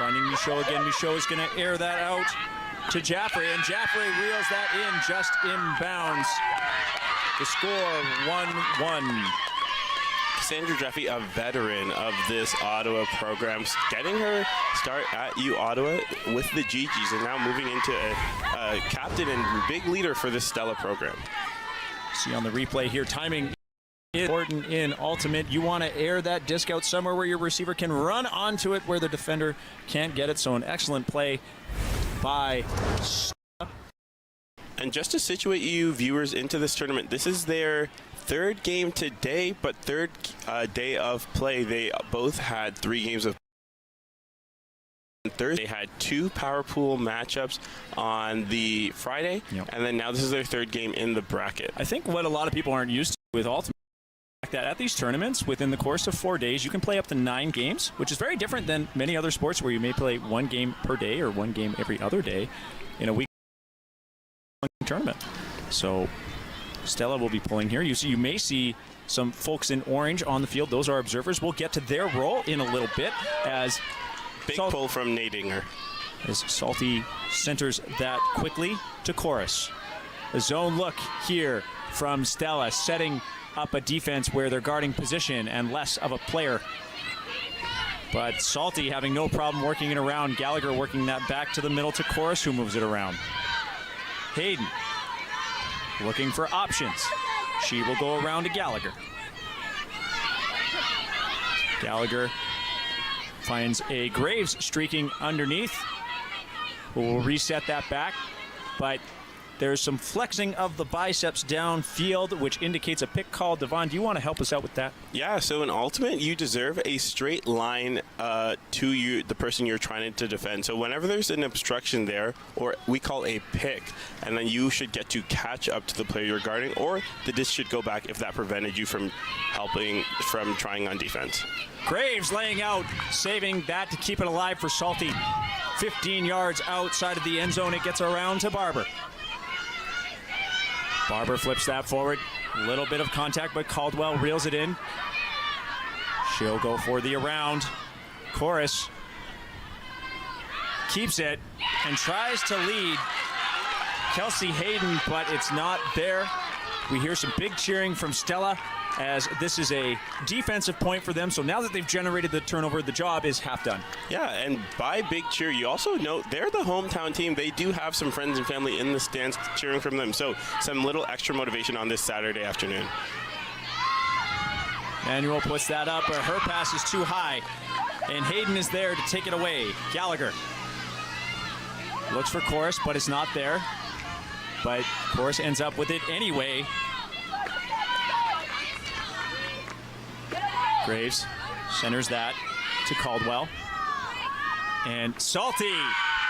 Finding Michaud again. Michaud is going to air that out to Jaffrey, and Jaffrey reels that in just inbounds. The score 1-1. Cassandra Jeffy, a veteran of this Ottawa program, getting her start at Ottawa with the GGs and now moving into a captain and big leader for this Stella program. See on the replay here, timing is important in ultimate. You want to air that disc out somewhere where your receiver can run onto it where the defender can't get it. So an excellent play by Stella. And just to situate you viewers into this tournament, this is their third game today, but third day of play. They both had 3 games of Thursday. They had 2 power pool matchups on the Friday, and then now this is their third game in the bracket. I think what a lot of people aren't used to with ultimate is that at these tournaments, within the course of 4 days, you can play up to 9 games, which is very different than many other sports where you may play 1 game per day or 1 game every other day in a week tournament. So Stella will be pulling here. You may see some folks in orange on the field. Those are observers. We'll get to their role in a little bit as big pull from Nadinger. As Salty centers that quickly to Chorus. A zone look here from Stella, setting up a defense where they're guarding position and less of a player. But Salty having no problem working it around. Gallagher working that back to the middle to Chorus, who moves it around. Hayden looking for options. She will go around to Gallagher. Gallagher finds a Graves streaking underneath. We'll reset that back, but there's some flexing of the biceps downfield, which indicates a pick call. Devon, do you want to help us out with that? Yeah, so in ultimate, you deserve a straight line to the person you're trying to defend. So whenever there's an obstruction there, or we call a pick, and then you should get to catch up to the player you're guarding, or the disc should go back if that prevented you from trying on defense. Graves laying out, saving that to keep it alive for Salty. 15 yards outside of the end zone. It gets around to Barber. Barber flips that forward. A little bit of contact, but Caldwell reels it in. She'll go for the around. Chorus keeps it and tries to lead Kelsey Hayden, but it's not there. We hear some big cheering from Stella as this is a defensive point for them. So now that they've generated the turnover, the job is half done. Yeah, and by big cheer, you also note they're the hometown team. They do have some friends and family in the stands cheering from them. So some little extra motivation on this Saturday afternoon. Manuel puts that up, but her pass is too high. And Hayden is there to take it away. Gallagher looks for Chorus, but it's not there. But Chorus ends up with it anyway. Graves centers that to Caldwell. And Salty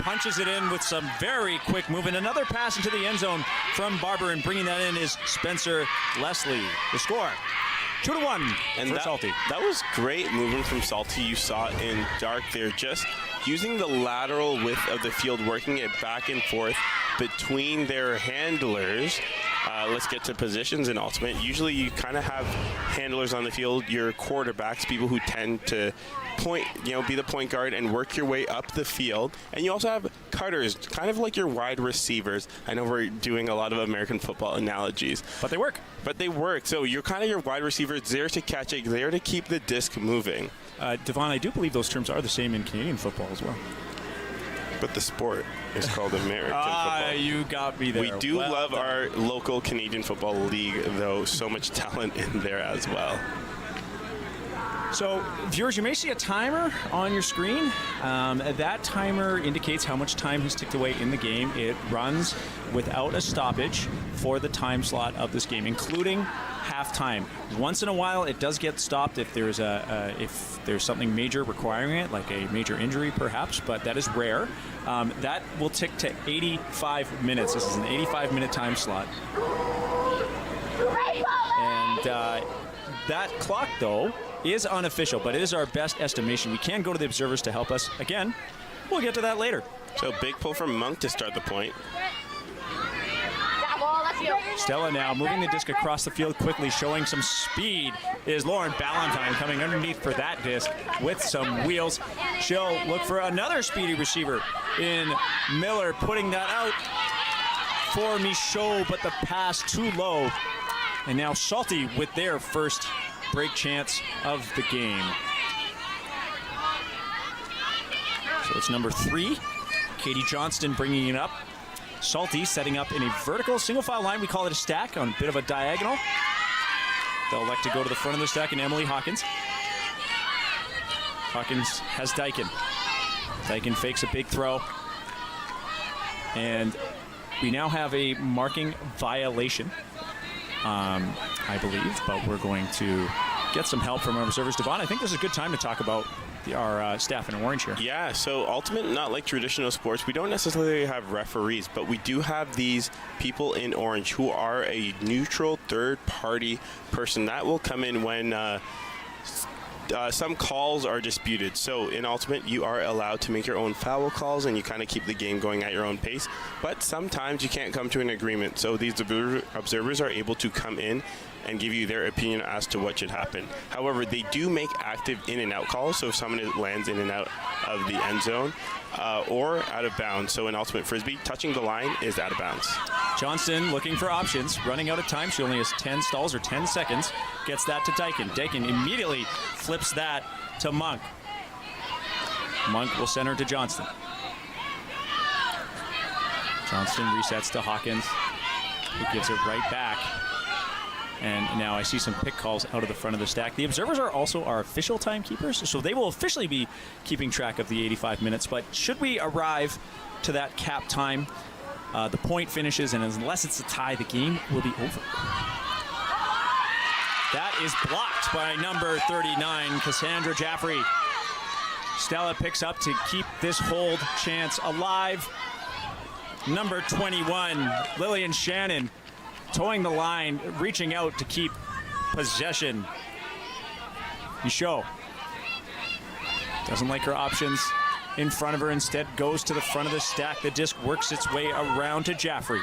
punches it in with some very quick movement. Another pass into the end zone from Barber, and bringing that in is Spencer Leslie. The score, 2-1 and for Salty. That was great movement from Salty. You saw it in dark there, just using the lateral width of the field, working it back and forth between their handlers. Let's get to positions in ultimate. Usually you kind of have handlers on the field, your quarterbacks, people who tend to be the point guard and work your way up the field. And you also have cutters, kind of like your wide receivers. I know we're doing a lot of American football analogies. But they work. So you're kind of your wide receivers, there to catch it, there to keep the disc moving. Devon, I do believe those terms are the same in Canadian football as well. But the sport is called American football. You got me there. We do love our local Canadian Football League, though. So much talent in there as well. So, viewers, you may see a timer on your screen. That timer indicates how much time has ticked away in the game. It runs without a stoppage for the time slot of this game, including halftime. Once in a while, it does get stopped if there's if there's something major requiring it, like a major injury, perhaps. But that is rare. That will tick to 85 minutes. This is an 85-minute time slot. And that clock, though, is unofficial, but it is our best estimation. We can go to the observers to help us. Again, we'll get to that later. So big pull from Monk to start the point. Stella now moving the disc across the field quickly, showing some speed, is Lauren Ballantyne coming underneath for that disc with some wheels. She'll look for another speedy receiver in Miller, putting that out for Michaud, but the pass too low. And now Salty with their first break chance of the game. So it's number 3. Katie Johnston bringing it up. Salty setting up in a vertical single file line. We call it a stack on a bit of a diagonal. They'll elect to go to the front of the stack, and Emily Hawkins. Hawkins has Dyken. Dyken fakes a big throw. And we now have a marking violation, I believe, but we're going to get some help from our observers. Devon, I think this is a good time to talk about our staff in orange here. Yeah, so Ultimate, not like traditional sports, we don't necessarily have referees, but we do have these people in orange who are a neutral third-party person that will come in when some calls are disputed. So in Ultimate, you are allowed to make your own foul calls and you kind of keep the game going at your own pace, but sometimes you can't come to an agreement. So these observers are able to come in and give you their opinion as to what should happen. However, they do make active in and out calls, so if someone lands in and out of the end zone or out of bounds. So in Ultimate Frisbee, touching the line is out of bounds. Johnston looking for options, running out of time. She only has 10 stalls or 10 seconds. Gets that to Dyken. Dyken immediately flips that to Monk. Monk will send her to Johnston. Johnston resets to Hawkins, who gives it right back. And now I see some pick calls out of the front of the stack. The observers are also our official timekeepers, so they will officially be keeping track of the 85 minutes. But should we arrive to that cap time, the point finishes, and unless it's a tie, the game will be over. That is blocked by number 39, Cassandra Jaffrey. Stella picks up to keep this hold chance alive. Number 21, Lillian Shannon, towing the line, reaching out to keep possession. Michaud doesn't like her options in front of her, instead goes to the front of the stack. The disc works its way around to Jaffrey.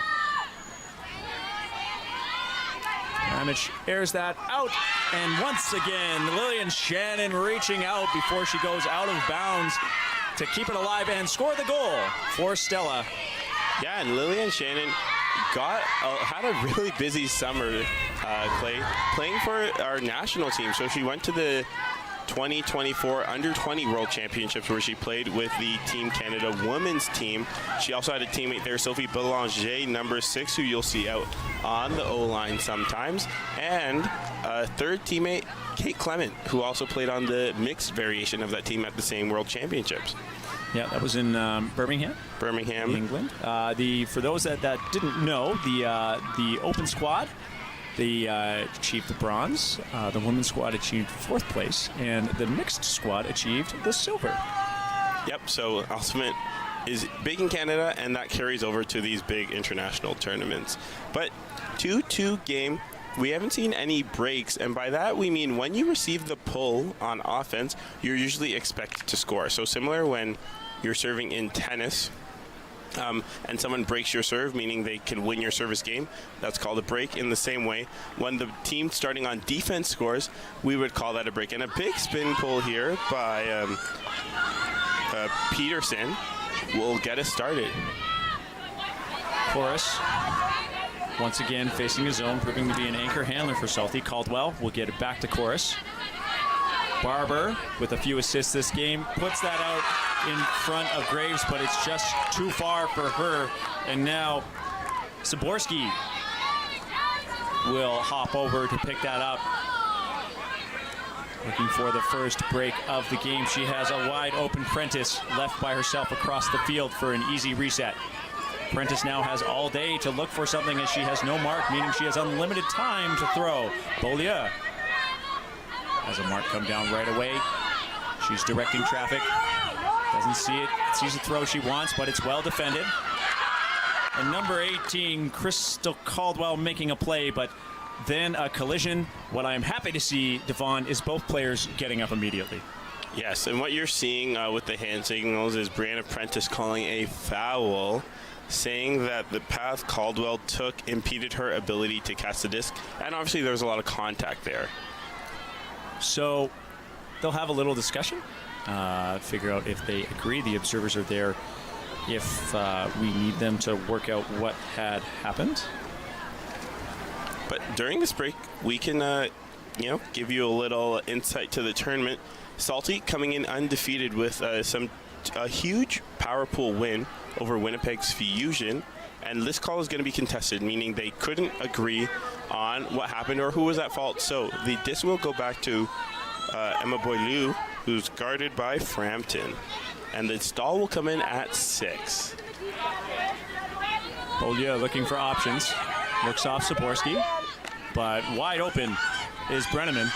Ramage airs that out, and once again, Lillian Shannon reaching out before she goes out of bounds to keep it alive and score the goal for Stella. Yeah, and Lillian Shannon had a really busy summer, Clay, playing for our national team. So she went to the 2024 Under-20 World Championships, where she played with the Team Canada women's team. She also had a teammate there, Sophie Belanger, number 6, who you'll see out on the O-line sometimes, and a third teammate, Kate Clement, who also played on the mixed variation of that team at the same World Championships. Yeah, that was in Birmingham, England. For those that didn't know, the open squad, they achieved the bronze. The women's squad achieved 4th place, and the mixed squad achieved the silver. Yep. So Ultimate is big in Canada, and that carries over to these big international tournaments. But 2-2 game. We haven't seen any breaks, and by that we mean when you receive the pull on offense, you're usually expected to score. So similar when you're serving in tennis, and someone breaks your serve, meaning they can win your service game, that's called a break. In the same way, when the team starting on defense scores, we would call that a break. And a big spin pull here by Peterson will get us started. Chorus once again facing his zone, proving to be an anchor handler for Salty. Caldwell will get it back to Chorus. Barber, with a few assists this game, puts that out in front of Graves, but it's just too far for her. And now Zaborski will hop over to pick that up. Looking for the first break of the game. She has a wide open Prentice left by herself across the field for an easy reset. Prentice now has all day to look for something, as she has no mark, meaning she has unlimited time to throw. Beaulieu has a mark come down right away. She's directing traffic. Doesn't see it. Sees the throw she wants, but it's well defended. And number 18, Crystal Caldwell, making a play, but then a collision. What I'm happy to see, Devon, is both players getting up immediately. Yes, and what you're seeing with the hand signals is Brianna Prentice calling a foul, saying that the path Caldwell took impeded her ability to cast the disc, and obviously there was a lot of contact there. So they'll have a little discussion, figure out if they agree. The observers are there if we need them to work out what had happened. But during this break, we can, give you a little insight to the tournament. Salty coming in undefeated with a huge power pool win over Winnipeg's Fusion. And this call is going to be contested, meaning they couldn't agree on what happened or who was at fault. So the disc will go back to Emma Boileau, who's guarded by Frampton. And the stall will come in at 6. Boileau looking for options. Looks off Saborski. But wide open is Brenneman,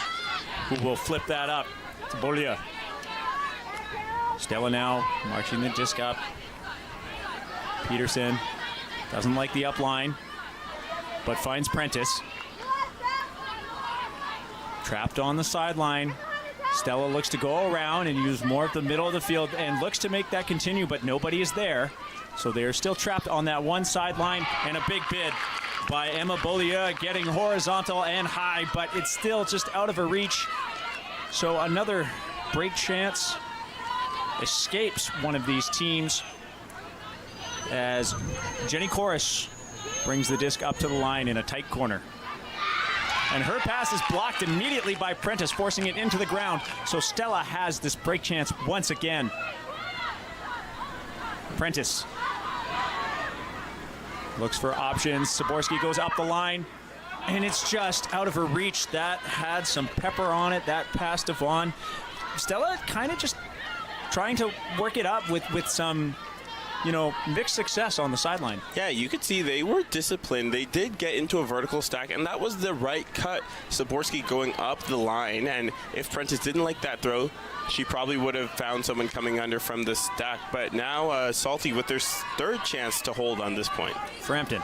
who will flip that up to Boileau. Stella now marching the disc up. Peterson doesn't like the up line, but finds Prentice. Trapped on the sideline. Stella looks to go around and use more of the middle of the field and looks to make that continue, but nobody is there. So they're still trapped on that one sideline, and a big bid by Emma Beaulieu getting horizontal and high, but it's still just out of her reach. So another break chance escapes one of these teams as Jenny Corus brings the disc up to the line in a tight corner. And her pass is blocked immediately by Prentice, forcing it into the ground. So Stella has this break chance once again. Prentice looks for options. Saborski goes up the line, and it's just out of her reach. That had some pepper on it, that pass to Vaughn. Stella kind of just trying to work it up with some, mixed success on the sideline. Yeah, you could see they were disciplined. They did get into a vertical stack, and that was the right cut. Saborski going up the line, and if Prentice didn't like that throw, she probably would have found someone coming under from the stack. But now Salty with their third chance to hold on this point. Frampton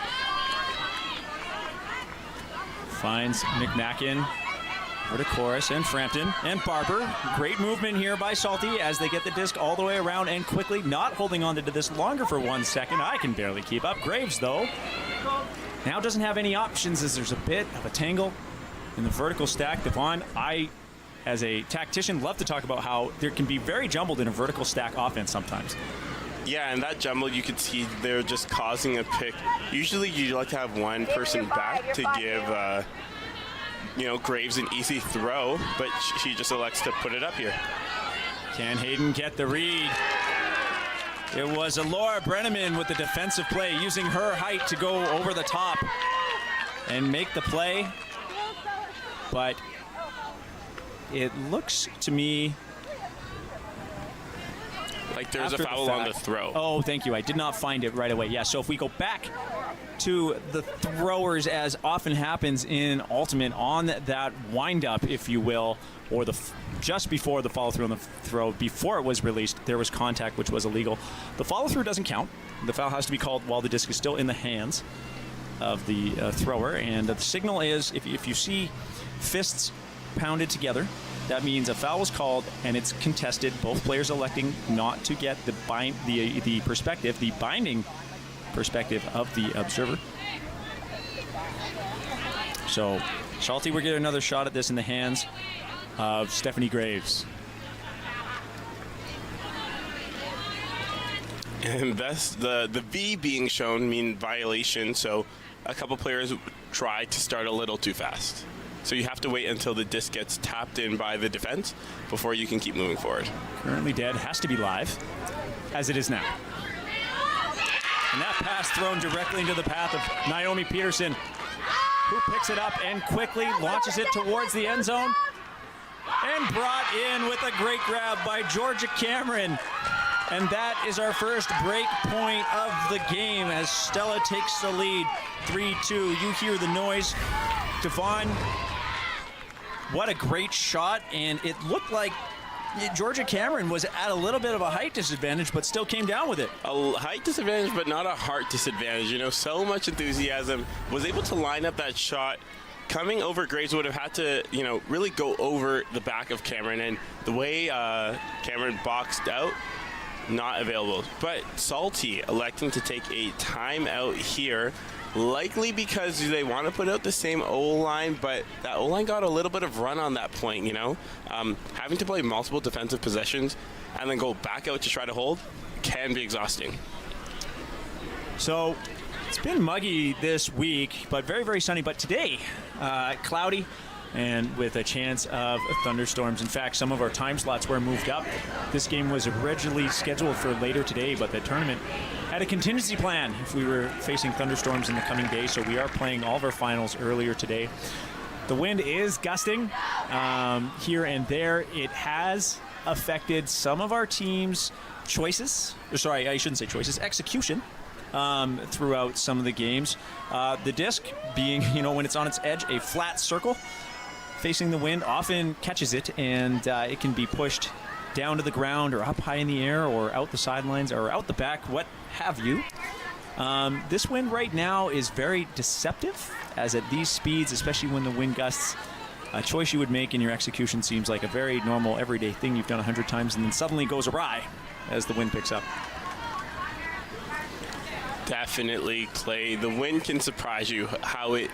finds McMacken. Over to Chorus and Frampton and Barber. Great movement here by Salty as they get the disc all the way around and quickly, not holding on to this longer for 1 second. I can barely keep up. Graves, though, now doesn't have any options as there's a bit of a tangle in the vertical stack. Devon, I, as a tactician, love to talk about how there can be very jumbled in a vertical stack offense sometimes. Yeah, and that jumble, you could see they're just causing a pick. Usually you like to have one person back to give Graves an easy throw, but she just elects to put it up here. Can Hayden get the read? It was Laura Brenneman with the defensive play, using her height to go over the top and make the play. But it looks to me like there's a foul on the throw. Oh, thank you. I did not find it right away. Yeah, so if we go back to the throwers, as often happens in Ultimate, on that wind-up, if you will, or just before the follow-through on the throw, before it was released, there was contact, which was illegal. The follow-through doesn't count. The foul has to be called while the disc is still in the hands of the thrower, and the signal is, if you see fists pounded together, that means a foul was called and it's contested. Both players electing not to get the binding perspective of the observer. So Salty will get another shot at this in the hands of Stephanie Graves. And thus the V being shown mean violation, so a couple players try to start a little too fast. So you have to wait until the disc gets tapped in by the defense before you can keep moving forward. Currently dead, has to be live, as it is now. And that pass thrown directly into the path of Naomi Peterson, who picks it up and quickly launches it towards the end zone. And brought in with a great grab by Georgia Cameron. And that is our first break point of the game as Stella takes the lead, 3-2. You hear the noise. Devon, what a great shot, and it looked like Georgia Cameron was at a little bit of a height disadvantage, but still came down with it. A height disadvantage, but not a heart disadvantage. So much enthusiasm. Was able to line up that shot coming over Graves would have had to, really go over the back of Cameron, and the way Cameron boxed out, not available. But Salty electing to take a timeout here, likely because they want to put out the same O-line, but that O-line got a little bit of run on that point, having to play multiple defensive possessions and then go back out to try to hold can be exhausting. So it's been muggy this week, but very, very sunny. But today, cloudy and with a chance of thunderstorms. In fact, some of our time slots were moved up. This game was originally scheduled for later today, but the tournament had a contingency plan if we were facing thunderstorms in the coming days, so we are playing all of our finals earlier today. The wind is gusting here and there. It has affected some of our team's choices. Sorry, I shouldn't say choices, execution. Throughout some of the games. The disc being, when it's on its edge, a flat circle facing the wind often catches it, and it can be pushed down to the ground or up high in the air or out the sidelines or out the back, what have you. This wind right now is very deceptive, as at these speeds, especially when the wind gusts, a choice you would make in your execution seems like a very normal, everyday thing you've done 100 times and then suddenly goes awry as the wind picks up. Definitely, Clay. The wind can surprise you, how it,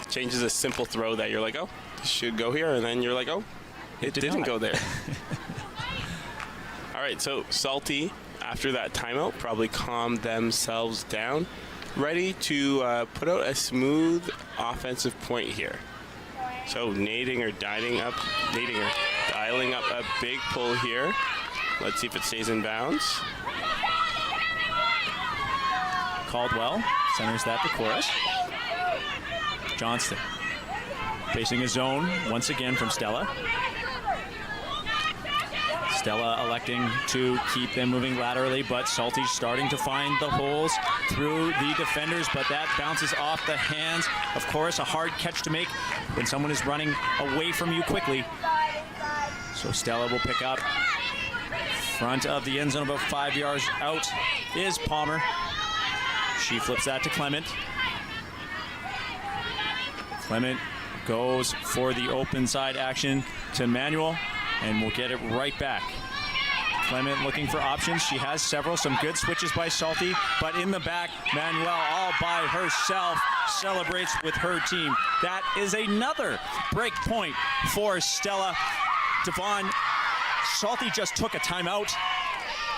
changes a simple throw that you're like, oh, this should go here, and then you're like, oh, it didn't go there. All right, so Salty, after that timeout, probably calmed themselves down, ready to put out a smooth offensive point here. So dialing up a big pull here. Let's see if it stays in bounds. Caldwell centers that to Chorus. Johnston facing a zone once again from Stella. Stella electing to keep them moving laterally, but Salty's starting to find the holes through the defenders, but that bounces off the hands. Of course, a hard catch to make when someone is running away from you quickly. So Stella will pick up. Front of the end zone, about 5 yards out, is Palmer. She flips that to Clement. Clement goes for the open side action to Manuel, and we'll get it right back. Clement looking for options. She has several, some good switches by Salty, but in the back, Manuel all by herself celebrates with her team. That is another break point for Stella. Devon, Salty just took a timeout.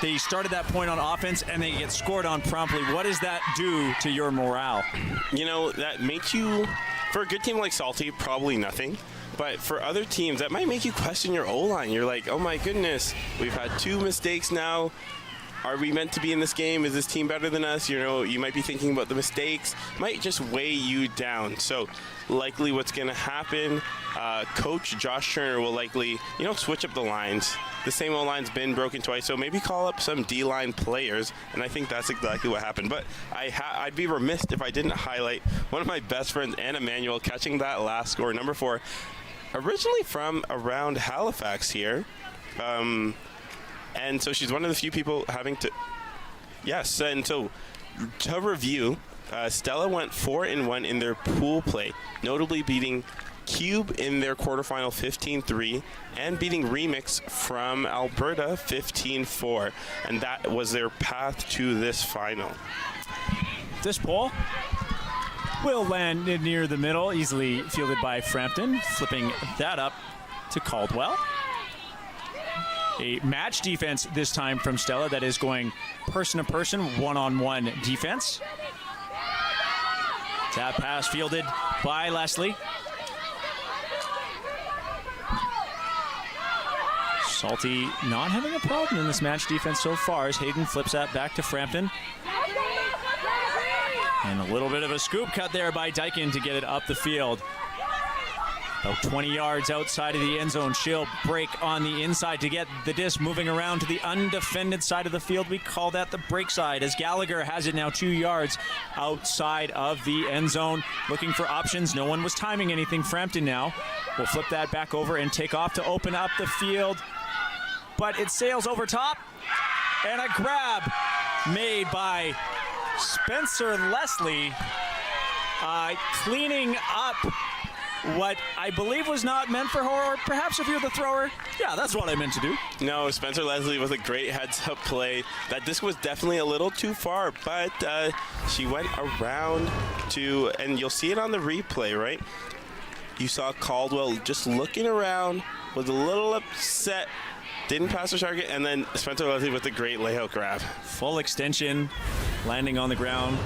They started that point on offense, and they get scored on promptly. What does that do to your morale? That makes you, for a good team like Salty, probably nothing. But for other teams, that might make you question your O-line. You're like, oh my goodness, we've had 2 mistakes now. Are we meant to be in this game? Is this team better than us? You might be thinking about the mistakes. Might just weigh you down. So likely what's going to happen, Coach Josh Turner will likely, switch up the lines. The same O-line's been broken twice, so maybe call up some D-line players, and I think that's exactly what happened. But I'd be remiss if I didn't highlight one of my best friends, Anna Manuel, catching that last score, number 4, originally from around Halifax here. And so she's one of the few people having to... Yes, and so to review, Stella went 4-1 in their pool play, notably beating Cube in their quarterfinal 15-3 and beating Remix from Alberta 15-4. And that was their path to this final. This ball will land near the middle, easily fielded by Frampton, flipping that up to Caldwell. A match defense this time from Stella that is going person-to-person, one-on-one defense. Tap pass fielded by Leslie. Salty not having a problem in this match defense so far as Hayden flips that back to Frampton. And a little bit of a scoop cut there by Dyken to get it up the field. About 20 yards outside of the end zone. She'll break on the inside to get the disc moving around to the undefended side of the field. We call that the break side, as Gallagher has it now 2 yards outside of the end zone. Looking for options. No one was timing anything. Frampton now will flip that back over and take off to open up the field. But it sails over top. And a grab made by Spencer Leslie, cleaning up what I believe was not meant for her, or perhaps if you're the thrower, yeah, that's what I meant to do. No, Spencer Leslie with a great heads-up play. That disc was definitely a little too far, but she went around to, and you'll see it on the replay, right? You saw Caldwell just looking around, was a little upset, didn't pass the target, and then Spencer Leslie with a great layout grab. Full extension, landing on the ground.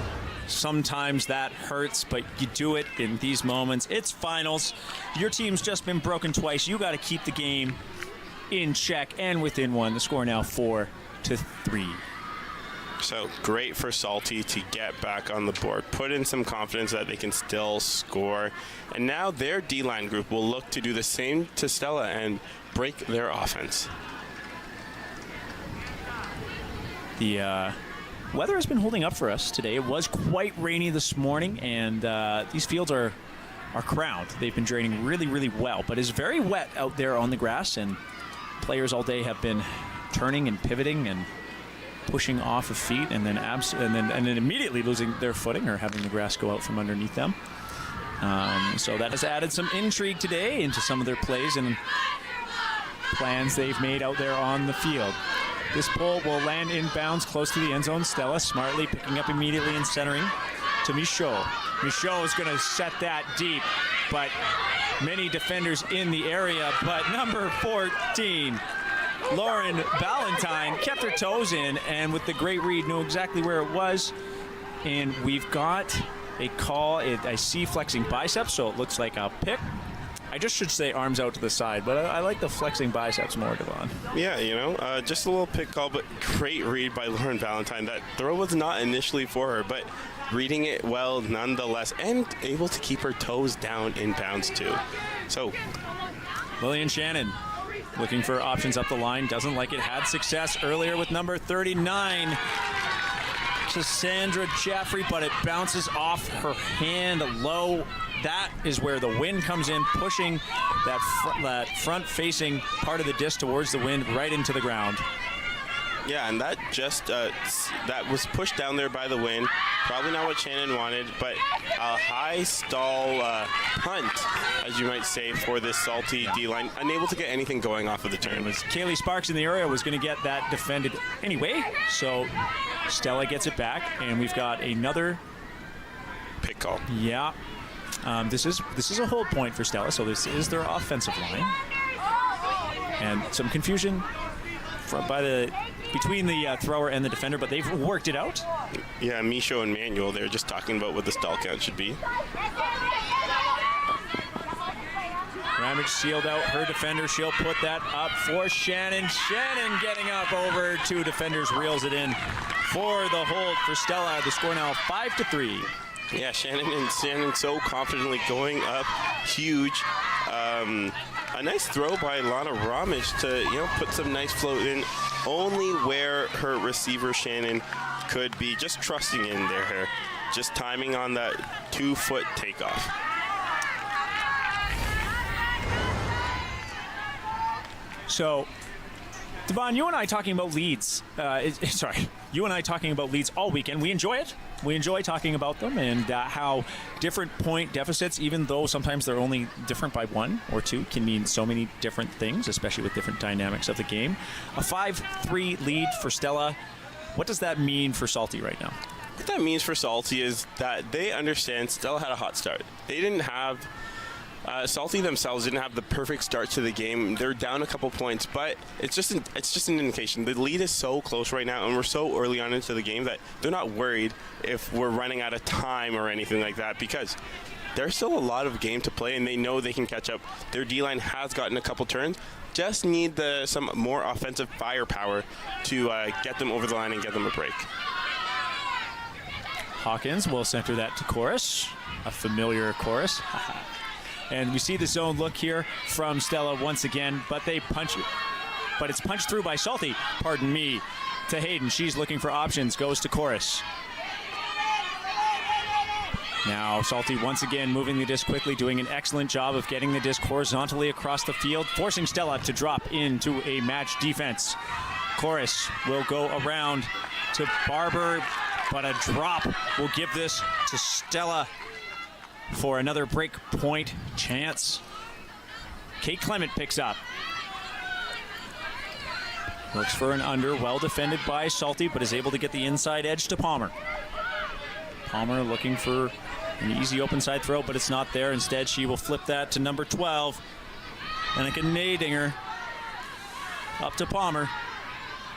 Sometimes that hurts, but you do it in these moments. It's finals. Your team's just been broken twice. You got to keep the game in check and within one. The score now 4-3. So great for Salty to get back on the board, put in some confidence that they can still score. And now their D-line group will look to do the same to Stella and break their offense. The weather has been holding up for us today. It was quite rainy this morning, and these fields are crowned. They've been draining really, really well, but it's very wet out there on the grass, and players all day have been turning and pivoting and pushing off of feet, and then and then immediately losing their footing or having the grass go out from underneath them. So that has added some intrigue today into some of their plays and plans they've made out there on the field. This pull will land inbounds close to the end zone. Stella smartly picking up immediately and centering to Michaud. Michaud is going to set that deep, but many defenders in the area. But number 14, Lauren Valentine, kept her toes in, and with the great read, knew exactly where it was. And we've got a call. I see flexing biceps, so it looks like a pick. I just should say arms out to the side, but I like the flexing biceps more, Devon. Yeah, just a little pick call, but great read by Lauren Valentine. That throw was not initially for her, but reading it well nonetheless, and able to keep her toes down in bounds too. So, Lillian Shannon looking for options up the line. Doesn't like it. Had success earlier with number 39, Cassandra Jeffrey, but it bounces off her hand low. That is where the wind comes in, pushing that front-facing part of the disc towards the wind right into the ground. Yeah, and that just that was pushed down there by the wind. Probably not what Shannon wanted, but a high stall punt, as you might say, for this Salty D-line. Unable to get anything going off of the turn. Kaylee Sparks in the area was going to get that defended anyway, so Stella gets it back, and we've got another pick call. Yeah. This is a hold point for Stella, so this is their offensive line. And some confusion between the thrower and the defender, but they've worked it out. Yeah, Michaud and Manuel, they're just talking about what the stall count should be. Ramage sealed out her defender. She'll put that up for Shannon. Shannon getting up over two defenders, reels it in for the hold for Stella. The score now 5-3. Yeah, Shannon so confidently going up huge. A nice throw by Lana Ramage to put some nice float in, only where her receiver Shannon could be, just trusting in there, just timing on that 2-foot takeoff. So, Devon, you and I talking about leads. You and I talking about leads all weekend. We enjoy it. We enjoy talking about them and how different point deficits, even though sometimes they're only different by 1 or 2, can mean so many different things, especially with different dynamics of the game. A 5-3 lead for Stella. What does that mean for Salty right now? What that means for Salty is that they understand Stella had a hot start. They didn't have Salty themselves didn't have the perfect start to the game. They're down a couple points, but it's just an indication. The lead is so close right now, and we're so early on into the game that they're not worried if we're running out of time or anything like that, because there's still a lot of game to play, and they know they can catch up. Their D-line has gotten a couple turns. Just need some more offensive firepower to get them over the line and get them a break. Hawkins will center that to Chorus, a familiar Chorus. And we see the zone look here from Stella once again, but they punch it. But it's punched through by Salty, pardon me, to Hayden. She's looking for options, goes to Chorus. Now Salty once again moving the disc quickly, doing an excellent job of getting the disc horizontally across the field, forcing Stella to drop into a match defense. Chorus will go around to Barber, but a drop will give this to Stella. for another break point chance. Kate Clement picks up. Looks for an under, well defended by Salty, but is able to get the inside edge to Palmer. Palmer looking for an easy open side throw, but it's not there. Instead, she will flip that to number 12. Annika Nadinger up to Palmer.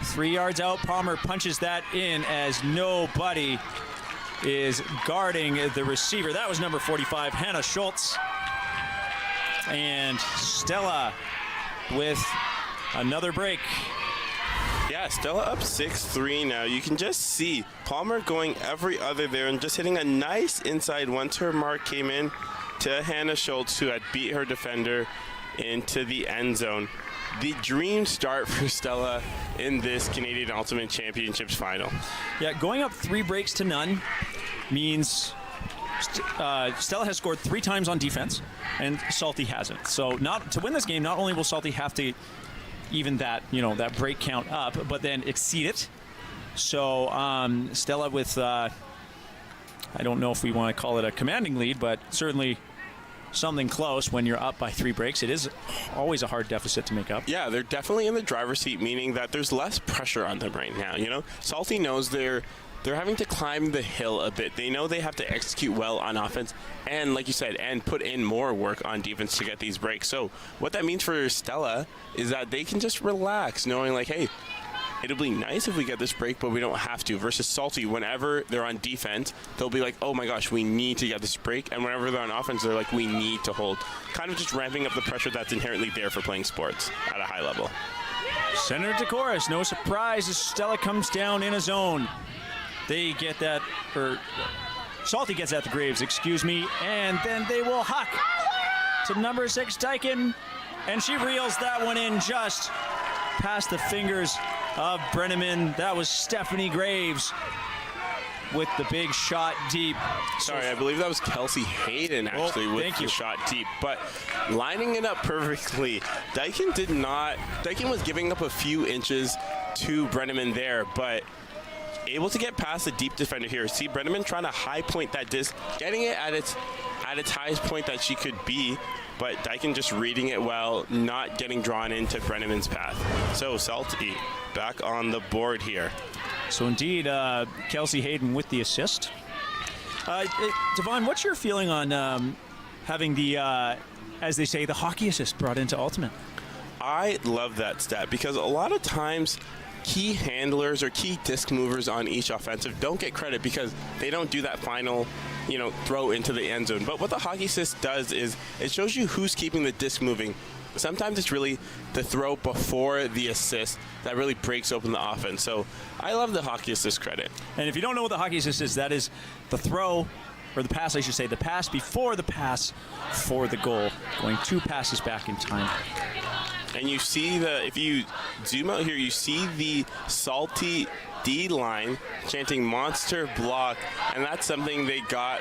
3 yards out, Palmer punches that in as nobody is guarding the receiver. That was number 45, Hannah Schultz. And Stella with another break. Yeah, Stella up 6-3 now. You can just see Palmer going every other there and just hitting a nice inside once her mark came in to Hannah Schultz, who had beat her defender into the end zone. The dream start for Stella in this Canadian Ultimate Championships final. Yeah, going up 3 breaks to none means Stella has scored 3 times on defense, and Salty hasn't. So not to win this game, not only will Salty have to even that, that break count up, but then exceed it. So Stella with, I don't know if we want to call it a commanding lead, but certainly something close when you're up by 3 breaks. It is always a hard deficit to make up. Yeah, they're definitely in the driver's seat, meaning that there's less pressure on them right now. Salty knows they're having to climb the hill a bit. They know they have to execute well on offense and, like you said, and put in more work on defense to get these breaks. So what that means for Stella is that they can just relax, knowing like, hey, it'll be nice if we get this break, but we don't have to. Versus Salty, whenever they're on defense, they'll be like, oh my gosh, we need to get this break. And whenever they're on offense, they're like, we need to hold. Kind of just ramping up the pressure that's inherently there for playing sports at a high level. Center to chorus, no surprise as Stella comes down in a zone. They get that, or Salty gets at the Graves, excuse me, and then they will huck to number 6, Dyken, and she reels that one in just past the fingers of Brenneman. That was Stephanie Graves with the big shot deep. Sorry, I believe that was Kelsey Hayden actually with the shot deep, but lining it up perfectly. Dyken was giving up a few inches to Brenneman there, but able to get past the deep defender here. See Brenneman trying to high point that disc, getting it at its highest point that she could be, but Dyken just reading it well, not getting drawn into Brenneman's path. So Salty back on the board here. So indeed, Kelsey Hayden with the assist. Devon, what's your feeling on having the, as they say, the hockey assist brought into Ultimate? I love that stat because a lot of times key handlers or key disc movers on each offensive don't get credit because they don't do that final, throw into the end zone. But what the hockey assist does is it shows you who's keeping the disc moving. Sometimes it's really the throw before the assist that really breaks open the offense. So I love the hockey assist credit. And if you don't know what the hockey assist is, that is the throw, or the pass, I should say, the pass before the pass for the goal, going 2 passes back in time. And you see if you zoom out here, you see the Salty D line chanting monster block, and that's something they got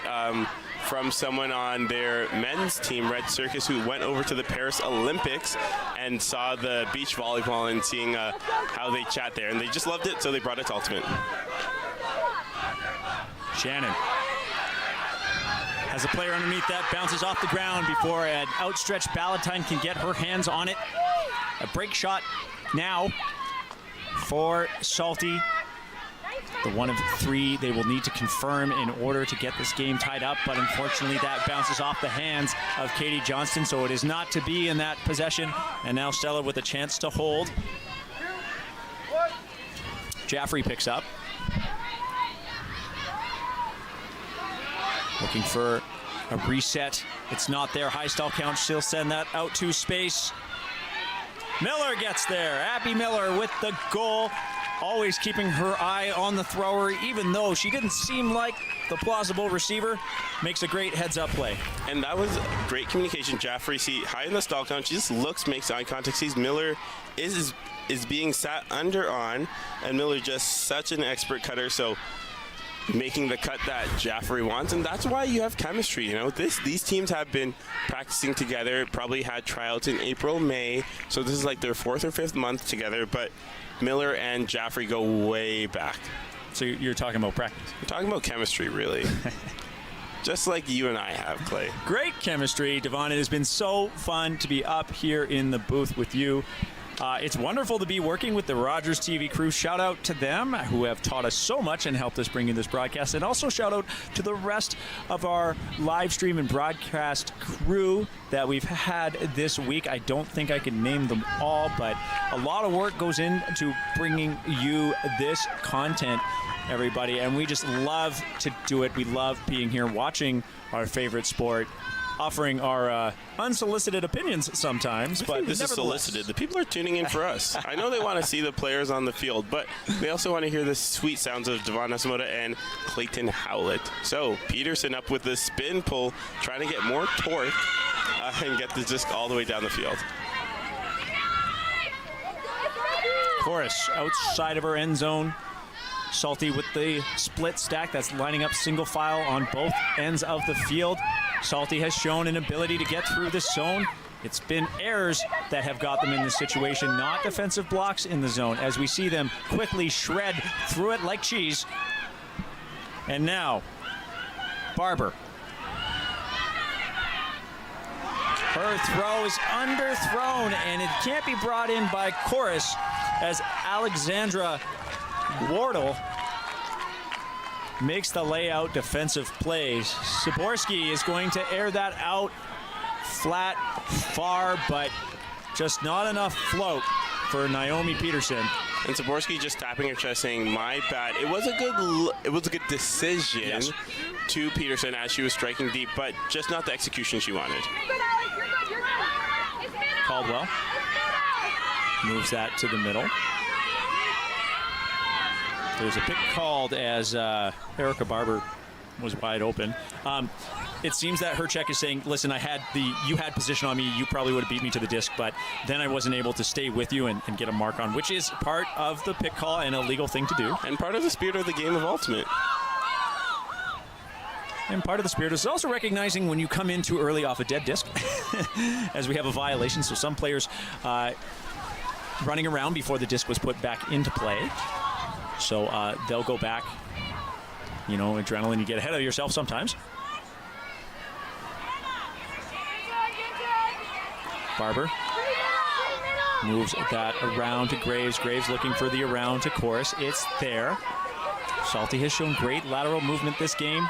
from someone on their men's team, Red Circus, who went over to the Paris Olympics and saw the beach volleyball and seeing how they chat there, and they just loved it, so they brought it to Ultimate. Shannon has a player underneath that, bounces off the ground before an outstretched Ballantyne can get her hands on it. A break shot now for Salty. The 1 of 3 they will need to confirm in order to get this game tied up, but unfortunately that bounces off the hands of Katie Johnston, so it is not to be in that possession. And now Stella with a chance to hold. Jaffrey picks up. Looking for a reset. It's not there. High stall count. She'll send that out to space. Miller gets there. Abby Miller with the goal. Always keeping her eye on the thrower, even though she didn't seem like the plausible receiver. Makes a great heads-up play. And that was great communication. Jaffrey, see, high in the stall count. She just looks, makes eye contact, sees Miller is being sat under on, and Miller just such an expert cutter, so making the cut that Jaffrey wants, and that's why you have chemistry. These teams have been practicing together, probably had tryouts in April, May, so this is like their 4th or 5th month together, but Miller and Jaffrey go way back. So you're talking about practice? We're talking about chemistry, really. just like you and I have, Clay. Great chemistry, Devon. It has been so fun to be up here in the booth with you. It's wonderful to be working with the Rogers TV crew. Shout out to them who have taught us so much and helped us bring you this broadcast. And also shout out to the rest of our live stream and broadcast crew that we've had this week. I don't think I can name them all, but a lot of work goes into bringing you this content, everybody. And we just love to do it. We love being here watching our favorite sport, offering our unsolicited opinions sometimes, but this is solicited. The people are tuning in for us. I know they want to see the players on the field, but they also want to hear the sweet sounds of Devon Nesimota and Clayton Howlett. So Peterson up with the spin pull, trying to get more torque and get the disc all the way down the field. Chorus outside of her end zone. Salty with the split stack that's lining up single file on both ends of the field. Salty has shown an ability to get through the zone. It's been errors that have got them in this situation, not defensive blocks in the zone, as we see them quickly shred through it like cheese. And now, Barber. Her throw is underthrown, and it can't be brought in by Chorus as Alexandra Wardle makes the layout defensive plays. Saborski is going to air that out flat, far, but just not enough float for Naomi Peterson. And Saborski just tapping her chest, saying, "My bad." It was a good decision, yes, to Peterson as she was striking deep, but just not the execution she wanted. Caldwell moves that to the middle. There's a pick called as Erica Barber was wide open. It seems that her check is saying, listen, you had position on me, you probably would have beat me to the disc, but then I wasn't able to stay with you and get a mark on, which is part of the pick call and a legal thing to do. And part of the spirit of the game of Ultimate. And part of the spirit is also recognizing when you come in too early off a dead disc, as we have a violation. So some players running around before the disc was put back into play. So they'll go back. You know, adrenaline, you get ahead of yourself sometimes. Barber moves that around to Graves. Graves looking for the around to Chorus. It's there. Salty has shown great lateral movement this game.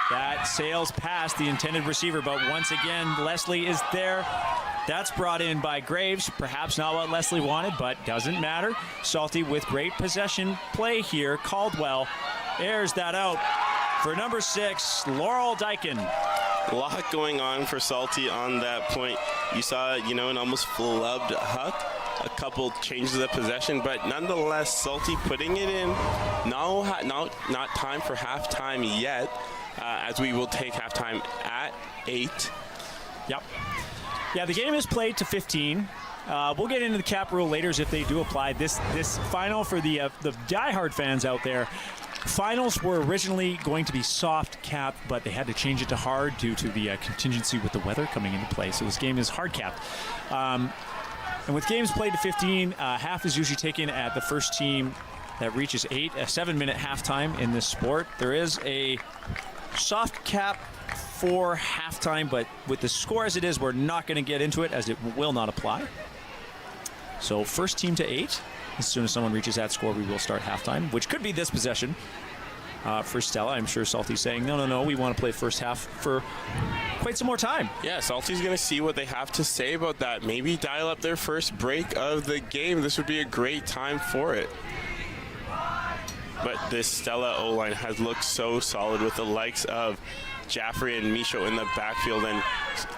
That sails past the intended receiver, but once again, Leslie is there. That's brought in by Graves. Perhaps not what Leslie wanted, but doesn't matter. Salty with great possession play here. Caldwell airs that out for number 6, Laurel Dyken. A lot going on for Salty on that point. You saw, an almost flubbed Huck. A couple changes of possession, but nonetheless, Salty putting it in. Not time for halftime yet, as we will take halftime at 8. Yep. Yeah, the game is played to 15. We'll get into the cap rule later if they do apply. This final for the diehard fans out there. Finals were originally going to be soft cap, but they had to change it to hard due to the contingency with the weather coming into play. So this game is hard capped. And with games played to 15, half is usually taken at the first team that reaches 8, a 7-minute halftime in this sport. There is a soft cap for halftime, but with the score as it is, we're not going to get into it as it will not apply. So first team to 8. As soon as someone reaches that score, we will start halftime, which could be this possession for Stella. I'm sure Salty's saying, no, we want to play first half for quite some more time. Yeah, Salty's going to see what they have to say about that. Maybe dial up their first break of the game. This would be a great time for it. But this Stella O-line has looked so solid with the likes of Jaffrey and Micho in the backfield, and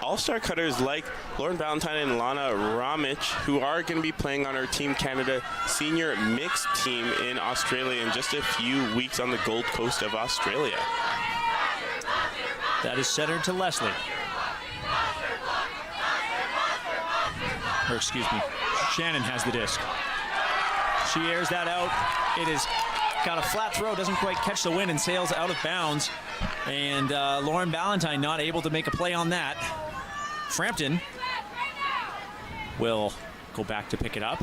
all-star cutters like Lauren Valentine and Lana Ramich, who are going to be playing on our Team Canada senior mixed team in Australia in just a few weeks on the Gold Coast of Australia. That is centered to Leslie. Or excuse me, Shannon has the disc. She airs that out. It is got a flat throw, doesn't quite catch the wind and sails out of bounds. And Lauren Valentine not able to make a play on that. Frampton will go back to pick it up.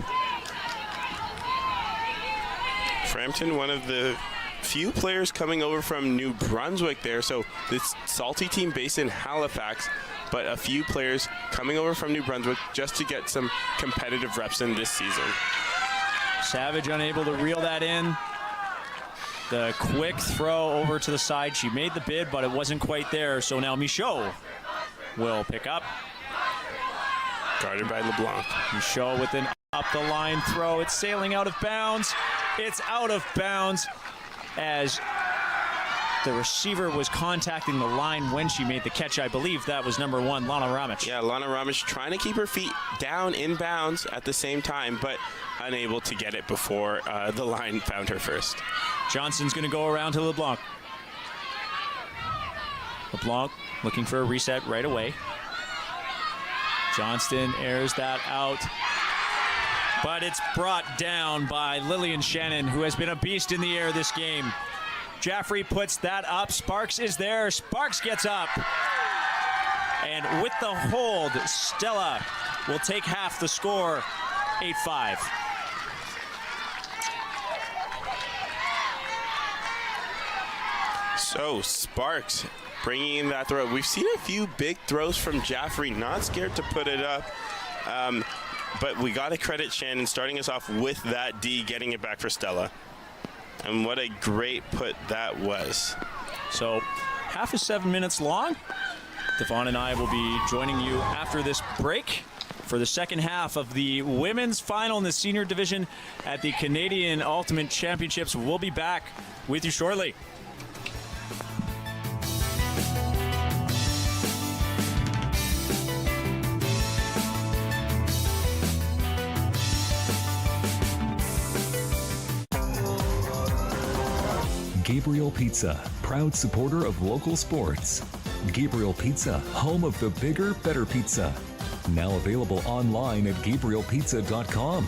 Frampton, one of the few players coming over from New Brunswick there. So this Salty team based in Halifax, but a few players coming over from New Brunswick just to get some competitive reps in this season. Savage unable to reel that in. The quick throw over to the side. She made the bid, but it wasn't quite there. So now Michaud will pick up. Guarded by LeBlanc. Michaud with an up the line throw. It's sailing out of bounds. It's out of bounds as the receiver was contacting the line when she made the catch. I believe that was number 1, Lana Ramich. Yeah, Lana Ramich trying to keep her feet down in bounds at the same time, but unable to get it before the line found her first. Johnson's going to go around to LeBlanc. LeBlanc looking for a reset right away. Johnston airs that out, but it's brought down by Lillian Shannon, who has been a beast in the air this game. Jaffrey puts that up. Sparks is there. Sparks gets up. And with the hold, Stella will take half the score, 8-5. So Sparks bringing in that throw. We've seen a few big throws from Jaffrey, not scared to put it up. But we got to credit Shannon starting us off with that D, getting it back for Stella. And what a great put that was. So half is 7 minutes long. Devon and I will be joining you after this break for the second half of the women's final in the senior division at the Canadian Ultimate Championships. We'll be back with you shortly. Gabriel Pizza, proud supporter of local sports. Gabriel Pizza, home of the bigger, better pizza. Now available online at gabrielpizza.com.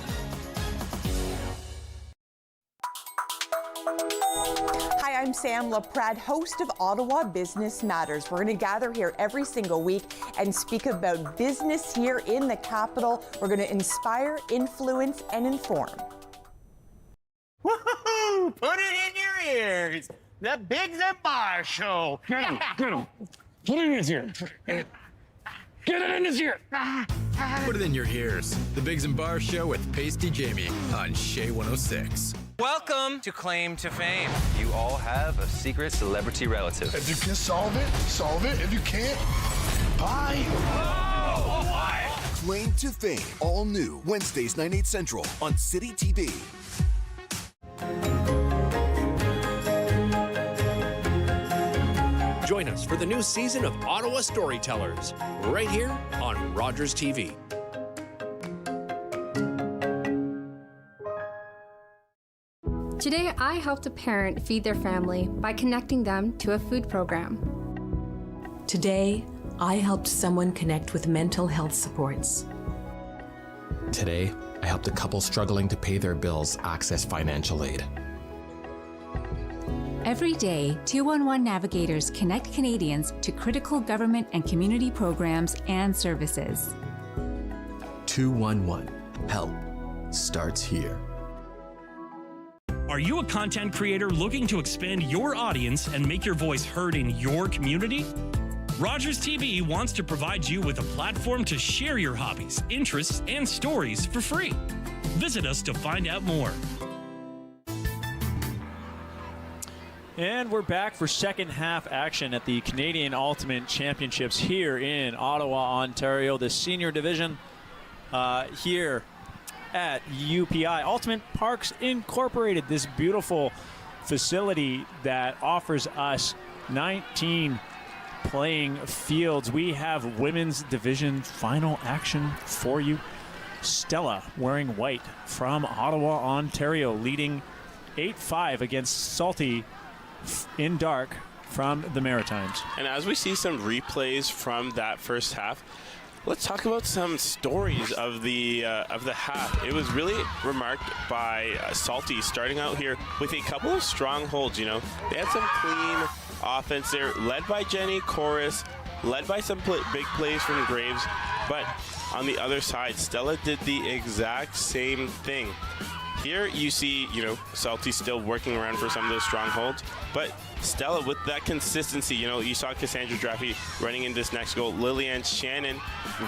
Hi, I'm Sam LaPrade, host of Ottawa Business Matters. We're going to gather here every single week and speak about business here in the capital. We're going to inspire, influence, and inform. Woohoo! Put it in your ears. The Biggs and Bar Show. Get him. Put it in his ear. Get it in his ear. Put it in your ears. The Biggs and Bar Show with Pasty Jamie on Shea 106. Welcome to Claim to Fame. You all have a secret celebrity relative. If you can solve it, solve it. If you can't, bye. Oh, why? Claim to Fame, all new, Wednesdays 9, 8 Central on City TV. Join us for the new season of Ottawa Storytellers, right here on Rogers TV. Today, I helped a parent feed their family by connecting them to a food program. Today, I helped someone connect with mental health supports. Today, I helped a couple struggling to pay their bills access financial aid. Every day, 211 navigators connect Canadians to critical government and community programs and services. 211. Help starts here. Are you a content creator looking to expand your audience and make your voice heard in your community? Rogers TV wants to provide you with a platform to share your hobbies, interests, and stories for free. Visit us to find out more. And we're back for second half action at the Canadian Ultimate Championships here in Ottawa, Ontario, the senior division here at UPI. Ultimate Parks Incorporated, this beautiful facility that offers us 19 playing fields. We have women's division final action for you. Stella wearing white from Ottawa, Ontario, leading 8-5 against Salty in dark from the Maritimes. And as we see some replays from that first half, let's talk about some stories of the half. It was really remarked by Salty starting out here with a couple of strongholds. You know, they had some clean offense there, led by Jenny Chorus, led by some big plays from Graves. But on the other side, Stella did the exact same thing. Here you see, Salty still working around for some of those strongholds, but Stella with that consistency, you saw Cassandra Draffy running in this next goal. Lillian Shannon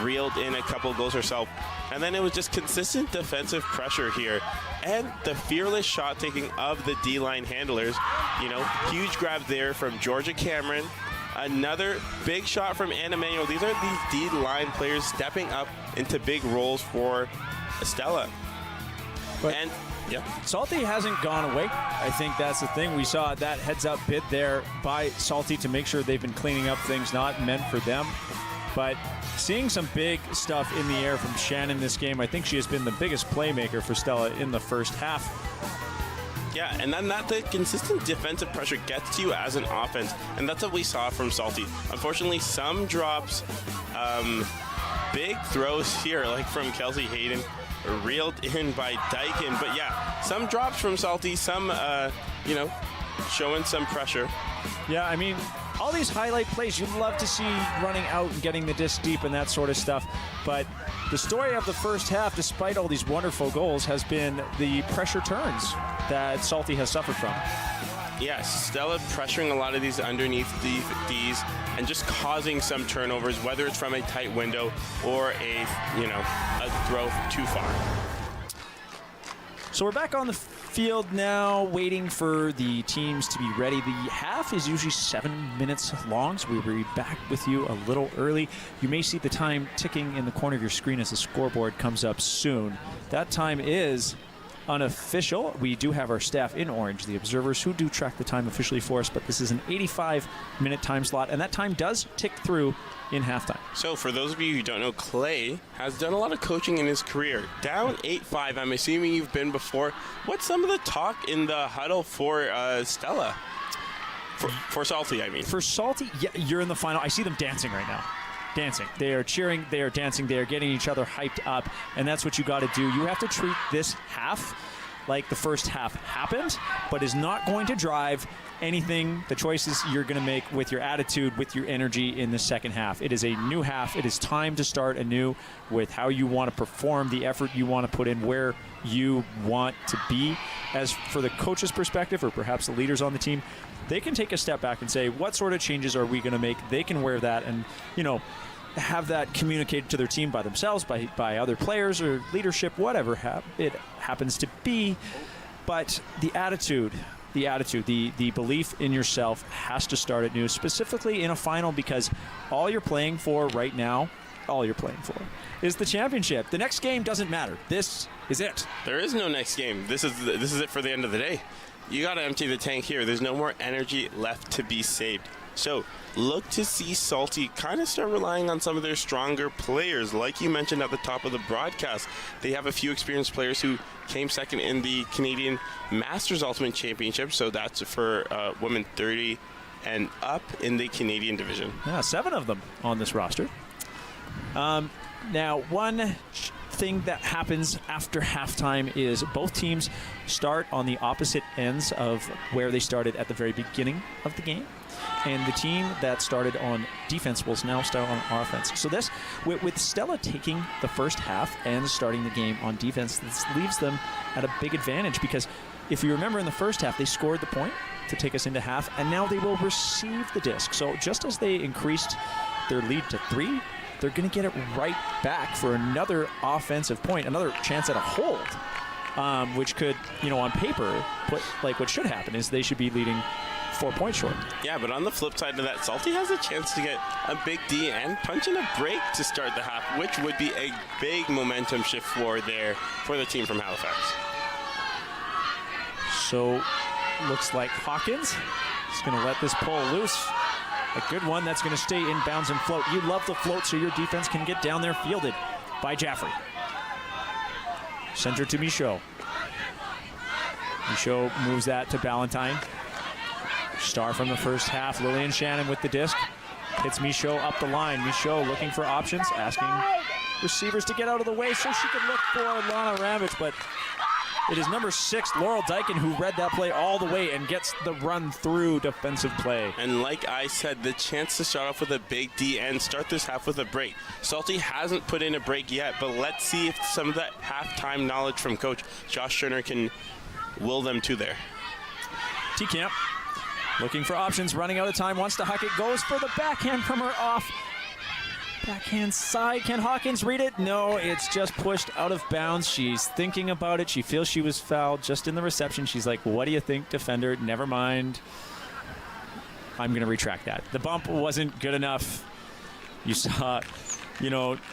reeled in a couple goals herself, and then it was just consistent defensive pressure here, and the fearless shot taking of the D-line handlers. Huge grab there from Georgia Cameron. Another big shot from Anna Manuel. These are these D-line players stepping up into big roles for Stella. And Salty hasn't gone away. I think that's the thing. We saw that heads-up bid there by Salty to make sure they've been cleaning up things not meant for them. But seeing some big stuff in the air from Shannon this game, I think she has been the biggest playmaker for Stella in the first half. Yeah, and then the consistent defensive pressure gets to you as an offense, and that's what we saw from Salty. Unfortunately, some drops, big throws here, like from Kelsey Hayden, reeled in by Dyken. But yeah, some drops from Salty, some, showing some pressure. Yeah, I mean, all these highlight plays you'd love to see running out and getting the disc deep and that sort of stuff. But the story of the first half, despite all these wonderful goals, has been the pressure turns that Salty has suffered from. Yes, Stella pressuring a lot of these underneath D's and just causing some turnovers, whether it's from a tight window or a throw too far. So we're back on the field now, waiting for the teams to be ready. The half is usually 7 minutes long, so we'll be back with you a little early. You may see the time ticking in the corner of your screen as the scoreboard comes up soon. That time is unofficial. We do have our staff in orange, the observers, who do track the time officially for us, but this is an 85-minute time slot, and that time does tick through in halftime. So for those of you who don't know, Clay has done a lot of coaching in his career. Down 8-5, I'm assuming you've been before. What's some of the talk in the huddle for Stella? For Salty, I mean. For Salty, yeah, you're in the final. I see them dancing right now. Dancing. They are cheering, they are dancing, they are getting each other hyped up, and that's what you got to do. You have to treat this half like the first half happened, but is not going to drive anything, the choices you're going to make with your attitude, with your energy in the second half. It is a new half. It is time to start anew with how you want to perform, the effort you want to put in, where you want to be. As for the coach's perspective, or perhaps the leaders on the team, they can take a step back and say, what sort of changes are we going to make? They can wear that and, have that communicated to their team by themselves, by other players or leadership, whatever it happens to be. But the attitude, the belief in yourself has to start at new, specifically in a final, because all you're playing for right now, is the championship. The next game doesn't matter. This is it. There is no next game. This is it for the end of the day. You got to empty the tank here. There's no more energy left to be saved. So look to see Salty kind of start relying on some of their stronger players. Like you mentioned at the top of the broadcast, they have a few experienced players who came second in the Canadian Masters Ultimate Championship. So that's for women 30 and up in the Canadian division. Yeah, 7 of them on this roster. Now, one thing that happens after halftime is both teams start on the opposite ends of where they started at the very beginning of the game. And the team that started on defense will now start on offense. So this, with Stella taking the first half and starting the game on defense, this leaves them at a big advantage, because if you remember in the first half, they scored the point to take us into half, and now they will receive the disc. So just as they increased their lead to 3, they're going to get it right back for another offensive point, another chance at a hold, which could, on paper, put like what should happen is they should be leading 4 points short. Yeah, but on the flip side of that, Salty has a chance to get a big D and punch in a break to start the half, which would be a big momentum shift for the team from Halifax. So looks like Hawkins is going to let this pull loose. A good one that's going to stay inbounds and float. You love the float so your defense can get down there, fielded by Jaffrey. Center to Michaud. Michaud moves that to Ballantyne. Star from the first half, Lillian Shannon with the disc. Hits Michaud up the line. Michaud looking for options, asking receivers to get out of the way so she can look for Lana Ramage, but It is number 6, Laurel Dyken, who read that play all the way and gets the run-through defensive play. And like I said, the chance to start off with a big D and start this half with a break. Salty hasn't put in a break yet, but let's see if some of that halftime knowledge from Coach Josh Turner can will them to there. T-Camp looking for options, running out of time, wants to huck it, goes for the backhand from her off. Backhand side. Can Hawkins read it? No, it's just pushed out of bounds. She's thinking about it. She feels she was fouled just in the reception. She's like, what do you think, defender? Never mind. I'm going to retract that. The bump wasn't good enough. You saw,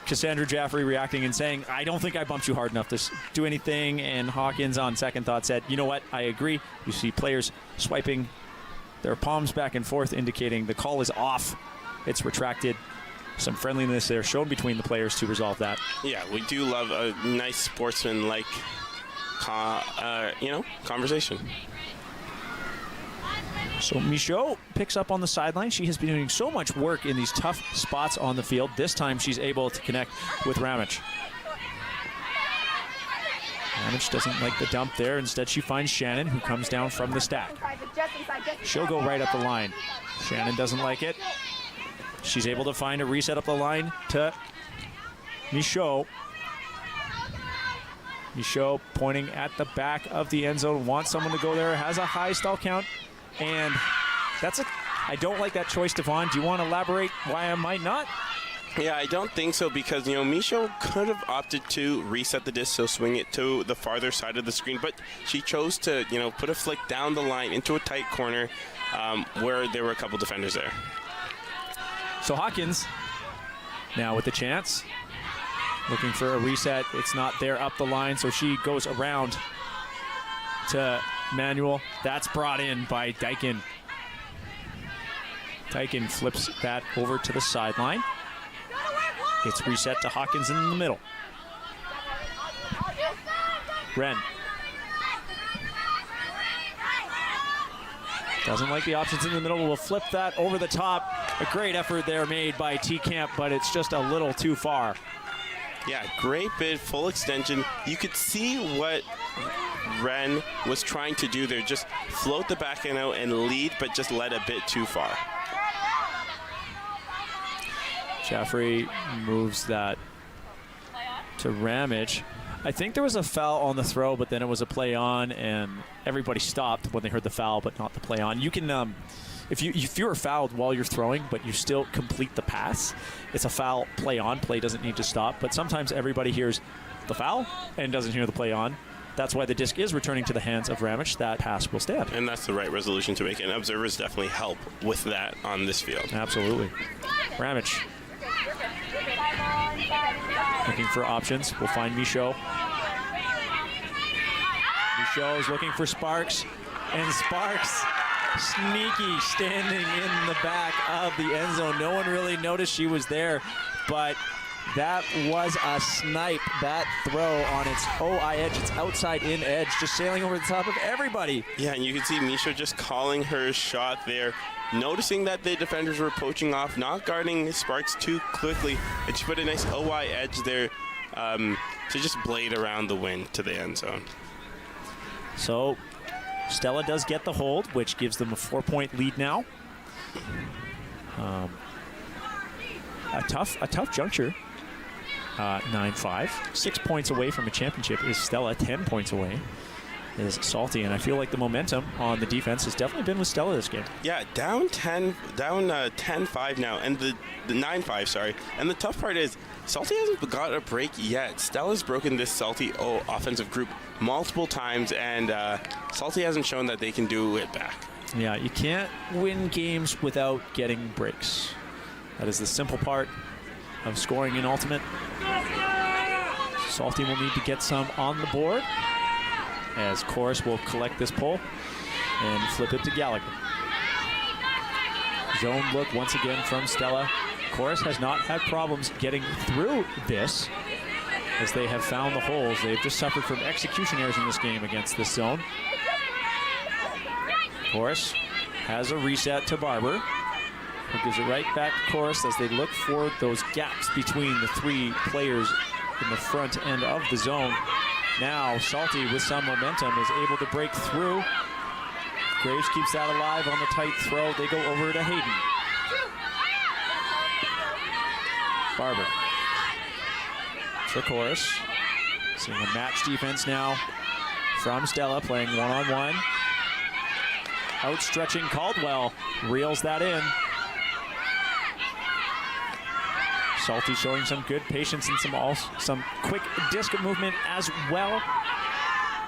Cassandra Jaffrey reacting and saying, I don't think I bumped you hard enough to do anything. And Hawkins, on second thought, said, you know what? I agree. You see players swiping their palms back and forth, indicating the call is off. It's retracted. Some friendliness there shown between the players to resolve that. Yeah, we do love a nice sportsman-like, conversation. So Michaud picks up on the sideline. She has been doing so much work in these tough spots on the field. This time she's able to connect with Ramage. Ramage doesn't like the dump there. Instead, she finds Shannon, who comes down from the stack. She'll go right up the line. Shannon doesn't like it. She's able to find a reset up the line to Michaud. Michaud pointing at the back of the end zone, wants someone to go there, has a high stall count, and I don't like that choice, Devon. Do you want to elaborate why I might not? Yeah, I don't think so because, Michaud could have opted to reset the disc, so swing it to the farther side of the screen, but she chose to, put a flick down the line into a tight corner where there were a couple defenders there. So Hawkins now with the chance, looking for a reset. It's not there up the line, so she goes around to Manuel. That's brought in by Dyken. Dyken flips that over to the sideline. It's reset to Hawkins in the middle. Wren. Doesn't like the options in the middle. We'll flip that over the top. A great effort there made by T-Camp, but it's just a little too far. Yeah, great bid, full extension. You could see what Wren was trying to do there. Just float the backhand out and lead, but just let a bit too far. Jaffrey moves that to Ramage. I think there was a foul on the throw, but then it was a play on, and everybody stopped when they heard the foul, but not the play on. You can, if you are fouled while you're throwing, but you still complete the pass, it's a foul. Play on. Play doesn't need to stop. But sometimes everybody hears the foul and doesn't hear the play on. That's why the disc is returning to the hands of Ramage. That pass will stand. And that's the right resolution to make, and observers definitely help with that on this field. Absolutely. Ramage. Looking for options. We'll find Michaud. Michaud is looking for Sparks. And Sparks, sneaky, standing in the back of the end zone. No one really noticed she was there, but that was a snipe. That throw on its OI edge, its outside in edge, just sailing over the top of everybody. Yeah, and you can see Misha just calling her shot there, noticing that the defenders were poaching off, not guarding Sparks too quickly, and she put a nice OI edge there to just blade around the wind to the end zone. So Stella does get the hold, which gives them a 4-point lead now. A tough juncture. 9-5. 6 points away from a championship is Stella. 10 points away is Salty, and I feel like the momentum on the defense has definitely been with Stella this game. Yeah, down 10-5 now, and the 9-5, sorry. And the tough part is Salty hasn't got a break yet. Stella's broken this Salty offensive group multiple times, and Salty hasn't shown that they can do it back. Yeah, you can't win games without getting breaks. That is the simple part of scoring in Ultimate. Salty will need to get some on the board, as Chorus will collect this pull and flip it to Gallagher. Zone look once again from Stella. Chorus has not had problems getting through this, as they have found the holes. They've just suffered from execution errors in this game against this zone. Chorus has a reset to Barber, who gives it right back to Chorus as they look for those gaps between the three players in the front end of the zone. Now Salty with some momentum is able to break through. Graves keeps that alive on the tight throw. They go over to Hayden. Barber. Tricoris. Seeing a match defense now from Stella, playing one-on-one. Outstretching Caldwell. Reels that in. Salty showing some good patience and some quick disc movement as well.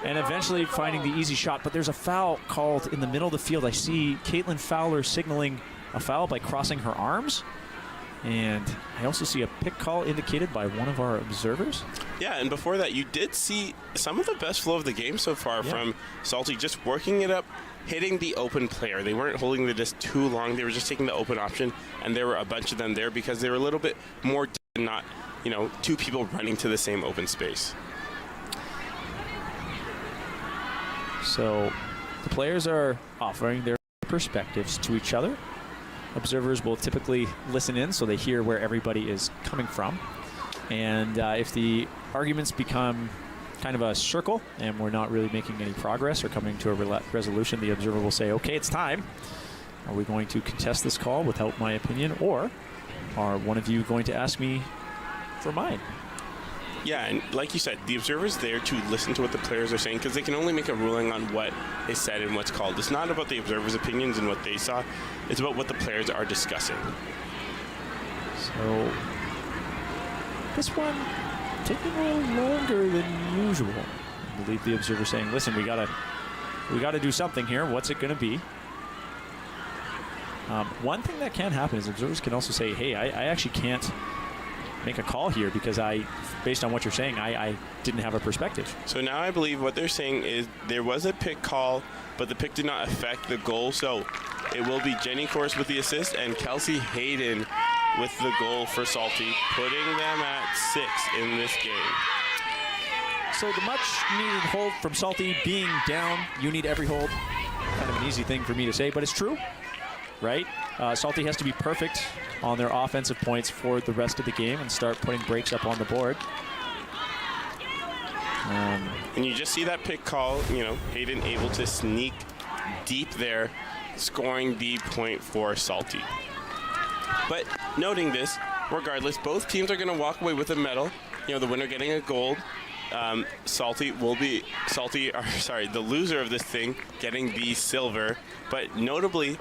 And eventually finding the easy shot, but there's a foul called in the middle of the field. I see Caitlin Fowler signaling a foul by crossing her arms. And I also see a pick call indicated by one of our observers. Yeah, and before that, you did see some of the best flow of the game so far from Salty, just working it up, hitting the open player. They weren't holding the disc too long. They were just taking the open option, and there were a bunch of them there because they were a little bit more not, two people running to the same open space. So the players are offering their perspectives to each other. Observers will typically listen in so they hear where everybody is coming from. And if the arguments become kind of a circle and we're not really making any progress or coming to a resolution, the observer will say, okay, it's time. Are we going to contest this call without my opinion, or are one of you going to ask me for mine? Yeah, and like you said, the observer's there to listen to what the players are saying because they can only make a ruling on what is said and what's called. It's not about the observer's opinions and what they saw. It's about what the players are discussing. So this one taking a little longer than usual. I believe the observer saying, listen, we gotta do something here. What's it going to be? One thing that can happen is observers can also say, hey, I actually can't make a call here because based on what you're saying, I didn't have a perspective. So now I believe what they're saying is there was a pick call, but the pick did not affect the goal. So it will be Jenny Course with the assist and Kelsey Hayden with the goal for Salty, putting them at 6 in this game. So the much needed hold from Salty being down. You need every hold. Kind of an easy thing for me to say, but it's true, right? Salty has to be perfect on their offensive points for the rest of the game and start putting breaks up on the board. And you just see that pick call, Hayden able to sneak deep there, scoring the point for Salty. But noting this, regardless, both teams are going to walk away with a medal. The winner getting a gold. The loser of this thing getting the silver. But notably,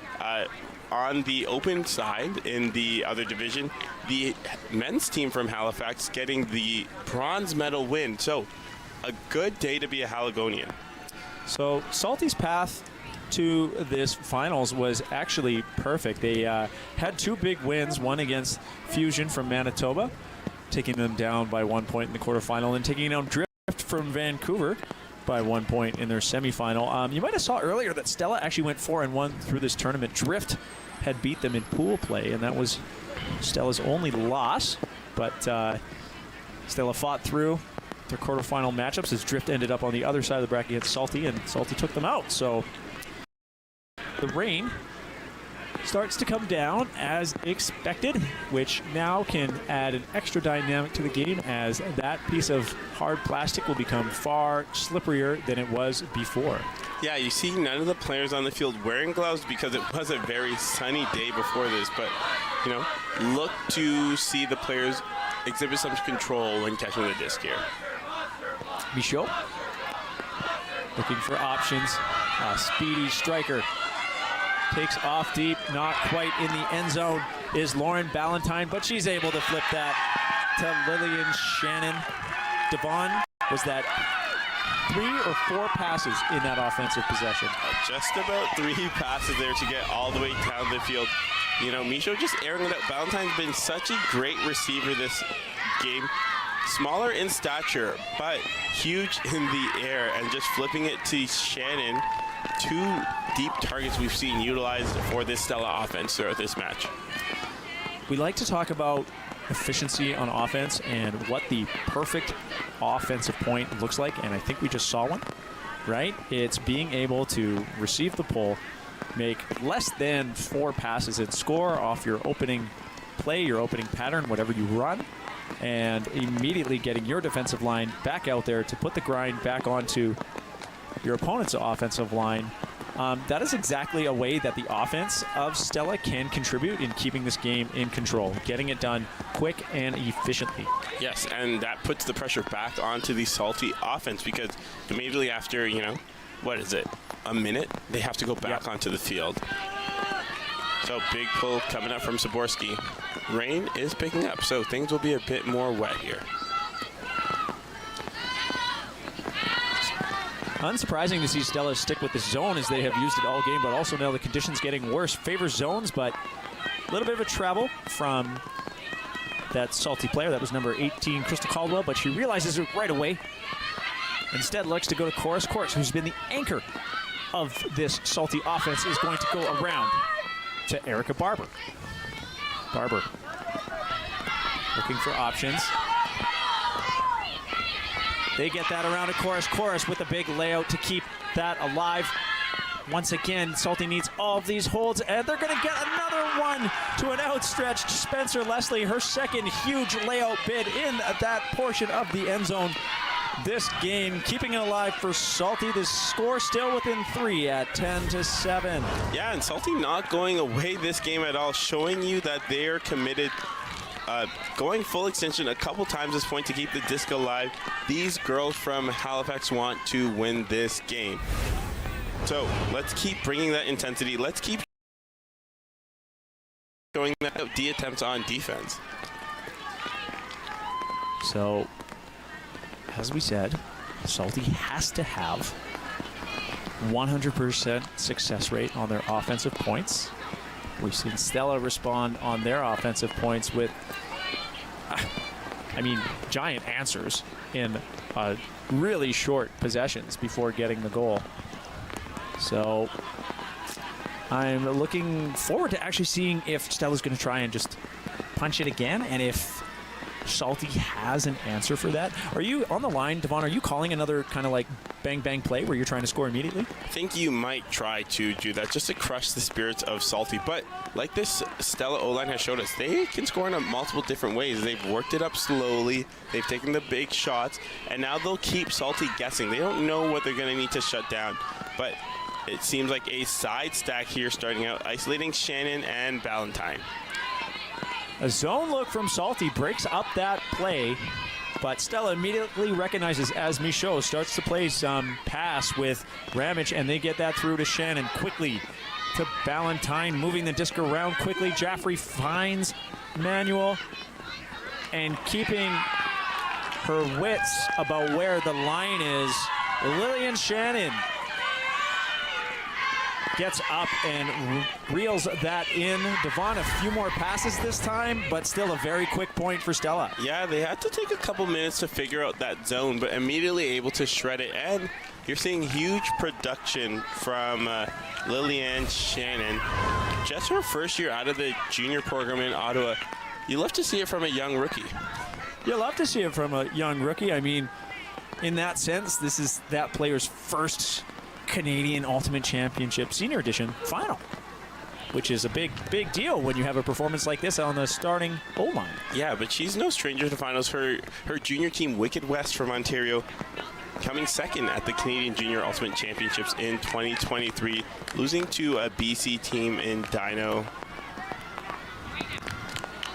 on the open side in the other division, the men's team from Halifax getting the bronze medal win. So a good day to be a Haligonian. So Salty's path to this finals was actually perfect. They had 2 big wins, one against Fusion from Manitoba, taking them down by 1 point in the quarterfinal, and taking down Drift from Vancouver by 1 point in their semifinal. You might have saw earlier that Stella actually went 4-1 through this tournament. Drift had beat them in pool play, and that was Stella's only loss. But Stella fought through their quarterfinal matchups as Drift ended up on the other side of the bracket against Salty, and Salty took them out. So the rain starts to come down as expected, which now can add an extra dynamic to the game as that piece of hard plastic will become far slipperier than it was before. Yeah, you see none of the players on the field wearing gloves because it was a very sunny day before this, but, look to see the players exhibit some control when catching the disc here. Michaud looking for options. Speedy striker takes off deep, not quite in the end zone is Lauren Ballantyne, but she's able to flip that to Lillian Shannon. Devon, was that 3 or 4 passes in that offensive possession? Just about 3 passes there to get all the way down the field. Michaud just airing it out. Ballantyne's been such a great receiver this game. Smaller in stature, but huge in the air, and just flipping it to Shannon. 2 deep targets we've seen utilized for this Stella offense throughout this match. We like to talk about efficiency on offense and what the perfect offensive point looks like, and I think we just saw one, right? It's being able to receive the pull, make less than 4 passes and score off your opening play, your opening pattern, whatever you run, and immediately getting your defensive line back out there to put the grind back onto your opponent's offensive line. That is exactly a way that the offense of Stella can contribute in keeping this game in control, getting it done quick and efficiently. Yes, and that puts the pressure back onto the Salty offense because immediately after, you know, what is it, a minute, they have to go back onto the field. So big pull coming up from Zaborski. Rain is picking up, so things will be a bit more wet here. Unsurprising to see Stella stick with the zone as they have used it all game, but also now the conditions getting worse. Favors zones, but a little bit of a travel from that Salty player. That was number 18, Crystal Caldwell, but she realizes it right away. Instead likes to go to Chorus. Chorus, who's been the anchor of this Salty offense, is going to go around to Erica Barber. Barber looking for options. They get that around to Chorus. Chorus with a big layout to keep that alive. Once again, Salty needs all of these holds, and they're going to get another one to an outstretched Spencer Leslie. Her second huge layout bid in that portion of the end zone. This game keeping it alive for Salty. The score still within 3 at 10-7. Yeah, and Salty not going away this game at all, showing you that they are committed, going full extension a couple times this point to keep the disc alive. These girls from Halifax want to win this game. So let's keep bringing that intensity. Let's keep showing that D attempts on defense. So, as we said, Salty has to have 100% success rate on their offensive points. We've seen Stella respond on their offensive points with, giant answers in really short possessions before getting the goal. So I'm looking forward to actually seeing if Stella's going to try and just punch it again, and if Salty has an answer for that. Are you on the line, Devon? Are you calling another kind of like bang play where you're trying to score immediately? I think you might try to do that just to crush the spirits of Salty. But like this Stella O-line has showed us, they can score in multiple different ways. They've worked it up slowly. They've taken the big shots, and now they'll keep Salty guessing. They don't know what they're going to need to shut down. But it seems like a side stack here starting out, isolating Shannon and Valentine. A zone look from Salty breaks up that play, but Stella immediately recognizes as Michaud starts to play some pass with Ramage, and they get that through to Shannon quickly to Valentine, moving the disc around quickly. Jaffrey finds Manuel, and keeping her wits about where the line is, Lillian Shannon gets up and reels that in. Devon, a few more passes this time, but still a very quick point for Stella. Yeah, they had to take a couple minutes to figure out that zone, but immediately able to shred it. And you're seeing huge production from Lillian Shannon. Just her first year out of the junior program in Ottawa. You love to see it from a young rookie. You love to see it from a young rookie. I mean, in that sense, this is that player's first Canadian Ultimate Championship Senior Edition final, which is a big deal when you have a performance like this on the starting O-line. Yeah, but she's no stranger to finals. Her junior team, Wicked West from Ontario, coming second at the Canadian Junior Ultimate Championships in 2023, losing to a BC team in Dino.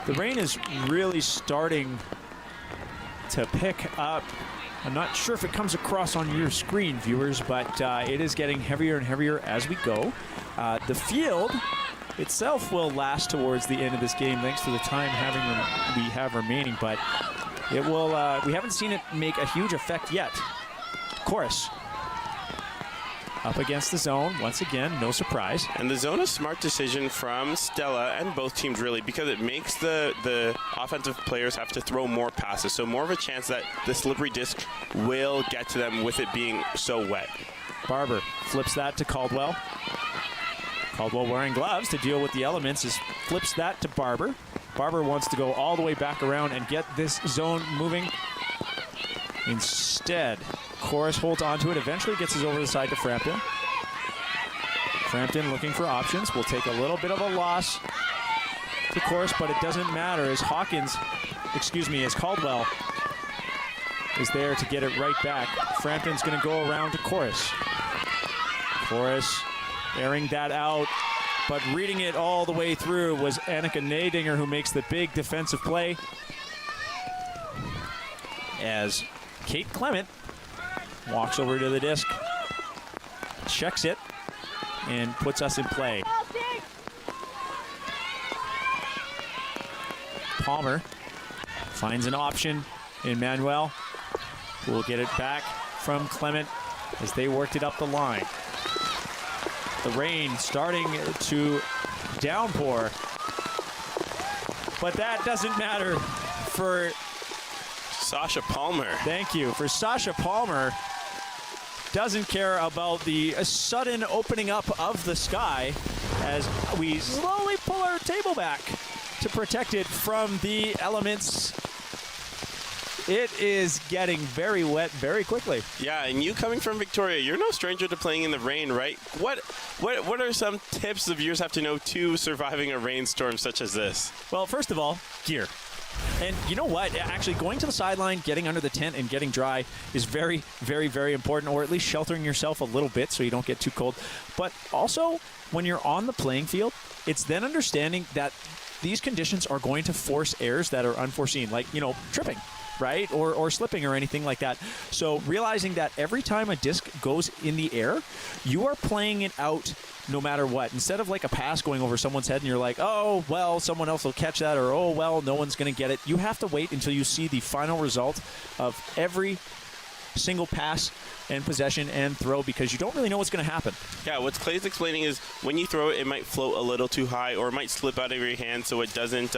The rain is really starting to pick up. I'm not sure if it comes across on your screen, viewers, but it is getting heavier and heavier as we go. The field itself will last towards the end of this game, thanks to the time we have remaining, but it will. We haven't seen it make a huge effect yet. Chorus up against the zone once again, no surprise. And the zone, a smart decision from Stella and both teams really, because it makes the offensive players have to throw more passes, so more of a chance that the slippery disc will get to them with it being so wet. Barber flips that to Caldwell. Caldwell wearing gloves to deal with the elements, flips that to Barber. Barber wants to go all the way back around and get this zone moving. Instead, Chorus holds onto it, eventually gets us over the side to Frampton. Frampton looking for options, will take a little bit of a loss to course, but it doesn't matter as as Caldwell is there to get it right back. Frampton's going to go around to Chorus. Chorus airing that out, but reading it all the way through was Annika Nadinger, who makes the big defensive play. As Kate Clement walks over to the disc, checks it, and puts us in play. Palmer finds an option in Manuel, who will get it back from Clement as they worked it up the line. The rain starting to downpour, but that doesn't matter for Sasha Palmer. Thank you. For Sasha Palmer, doesn't care about the sudden opening up of the sky as we slowly pull our table back to protect it from the elements. It is getting very wet very quickly. Yeah, and you coming from Victoria, you're no stranger to playing in the rain, right? What are some tips the viewers have to know to surviving a rainstorm such as this? Well, first of all, gear. And you know what? Actually, going to the sideline, getting under the tent, and getting dry is very, very, very important, or at least sheltering yourself a little bit so you don't get too cold. But also, when you're on the playing field, it's then understanding that these conditions are going to force errors that are unforeseen, like, tripping, right? Or slipping or anything like that. So realizing that every time a disc goes in the air, you are playing it out no matter what. Instead of like a pass going over someone's head and you're like, oh, well, someone else will catch that, or oh, well, no one's going to get it. You have to wait until you see the final result of every single pass and possession and throw, because you don't really know what's going to happen. Yeah, what Clay's explaining is when you throw it, it might float a little too high, or it might slip out of your hand so it doesn't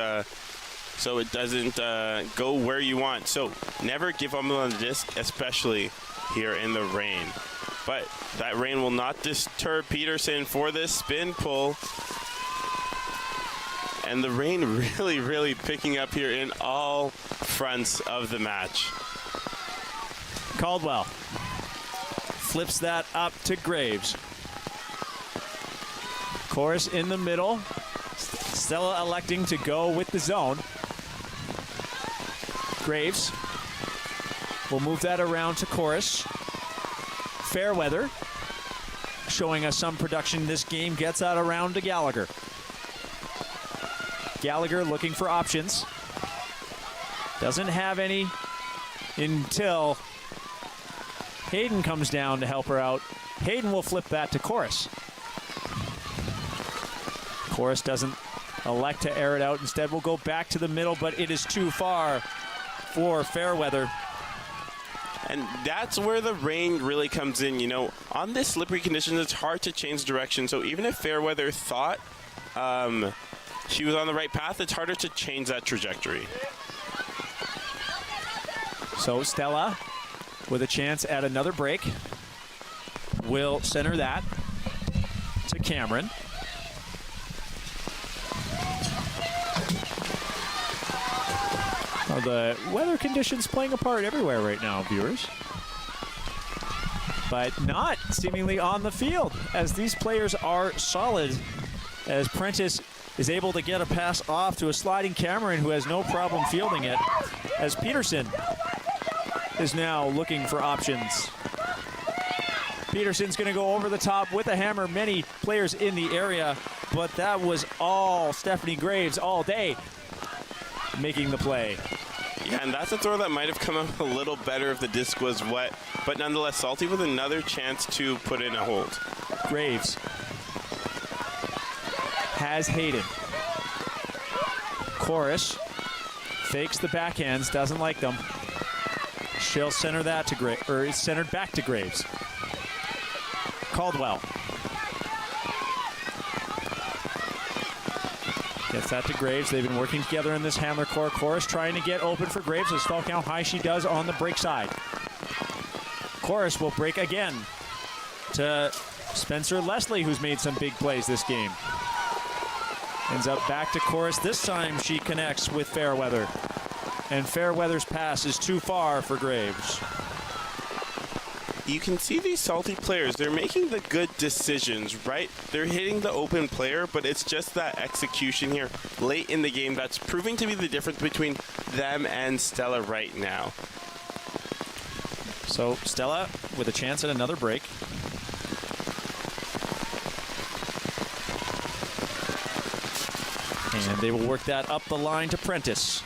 go where you want. So never give up on the disc, especially here in the rain. But that rain will not deter Peterson for this spin pull. And the rain really, really picking up here in all fronts of the match. Caldwell flips that up to Graves. Chorus in the middle. Stella electing to go with the zone. Graves will move that around to Chorus. Fairweather showing us some production this game, gets that around to Gallagher. Gallagher looking for options. Doesn't have any until Hayden comes down to help her out. Hayden will flip that to Chorus. Chorus doesn't elect to air it out. Instead, we'll go back to the middle, but it is too far for Fairweather. And that's where the rain really comes in. On this slippery conditions, it's hard to change direction. So even if Fairweather thought she was on the right path, it's harder to change that trajectory. So Stella, with a chance at another break, will center that to Cameron. The weather conditions playing a part everywhere right now, viewers. But not seemingly on the field, as these players are solid, as Prentice is able to get a pass off to a sliding Cameron, who has no problem fielding it, as Peterson is now looking for options. Peterson's going to go over the top with a hammer. Many players in the area, but that was all Stephanie Graves all day making the play. Yeah, and that's a throw that might have come out a little better if the disc was wet, but nonetheless, Salty with another chance to put in a hold. Graves has Hayden. Chorus fakes the backhands, doesn't like them. She'll center that to Graves, or it's centered back to Graves. Caldwell gets that to Graves. They've been working together in this handler core. Chorus trying to get open for Graves. A stall count high she does on the break side. Chorus will break again to Spencer Leslie, who's made some big plays this game. Ends up back to Chorus. This time she connects with Fairweather. And Fairweather's pass is too far for Graves. you can see these Salty players, they're making the good decisions, right? They're hitting the open player, but it's just that execution here late in the game that's proving to be the difference between them and Stella right now. So Stella with a chance at another break. And they will work that up the line to Prentice.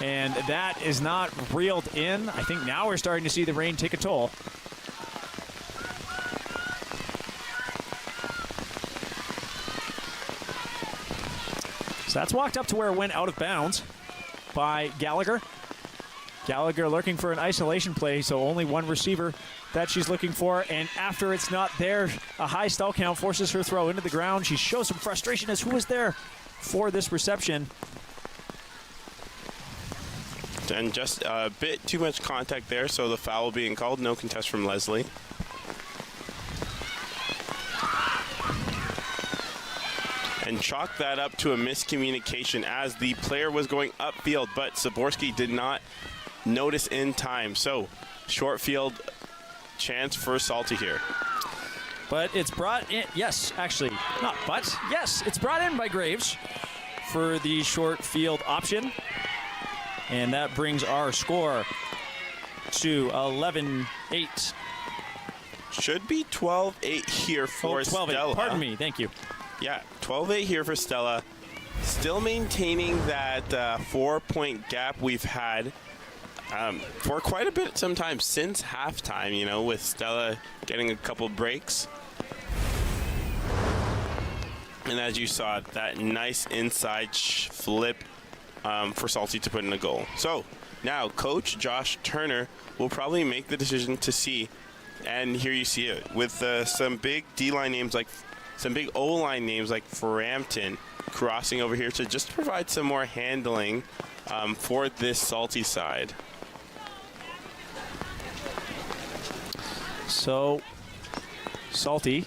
And that is not reeled in. I think now we're starting to see the rain take a toll. So that's walked up to where it went out of bounds by Gallagher. Gallagher looking for an isolation play, so only one receiver that she's looking for. And after it's not there, a high stall count forces her throw into the ground. She shows some frustration as who was there for this reception. And just a bit too much contact there, so the foul being called. No contest from Leslie. And chalk that up to a miscommunication as the player was going upfield, but Zaborski did not notice in time. So short field chance for Salty here. But it's brought in, yes, actually, not but, yes, it's brought in by Graves for the short field option. And that brings our score to 11-8. Should be 12-8 here for Stella. Pardon me, thank you. Yeah, 12-8 here for Stella. Still maintaining that 4-point gap we've had for quite a bit sometimes since halftime, you know, with Stella getting a couple breaks. And as you saw, that nice inside flip for Salty to put in a goal. So now Coach Josh Turner will probably make the decision to see, and here you see it with some big D-line names, like some big O-line names like Frampton crossing over here to just provide some more handling for this Salty side. So Salty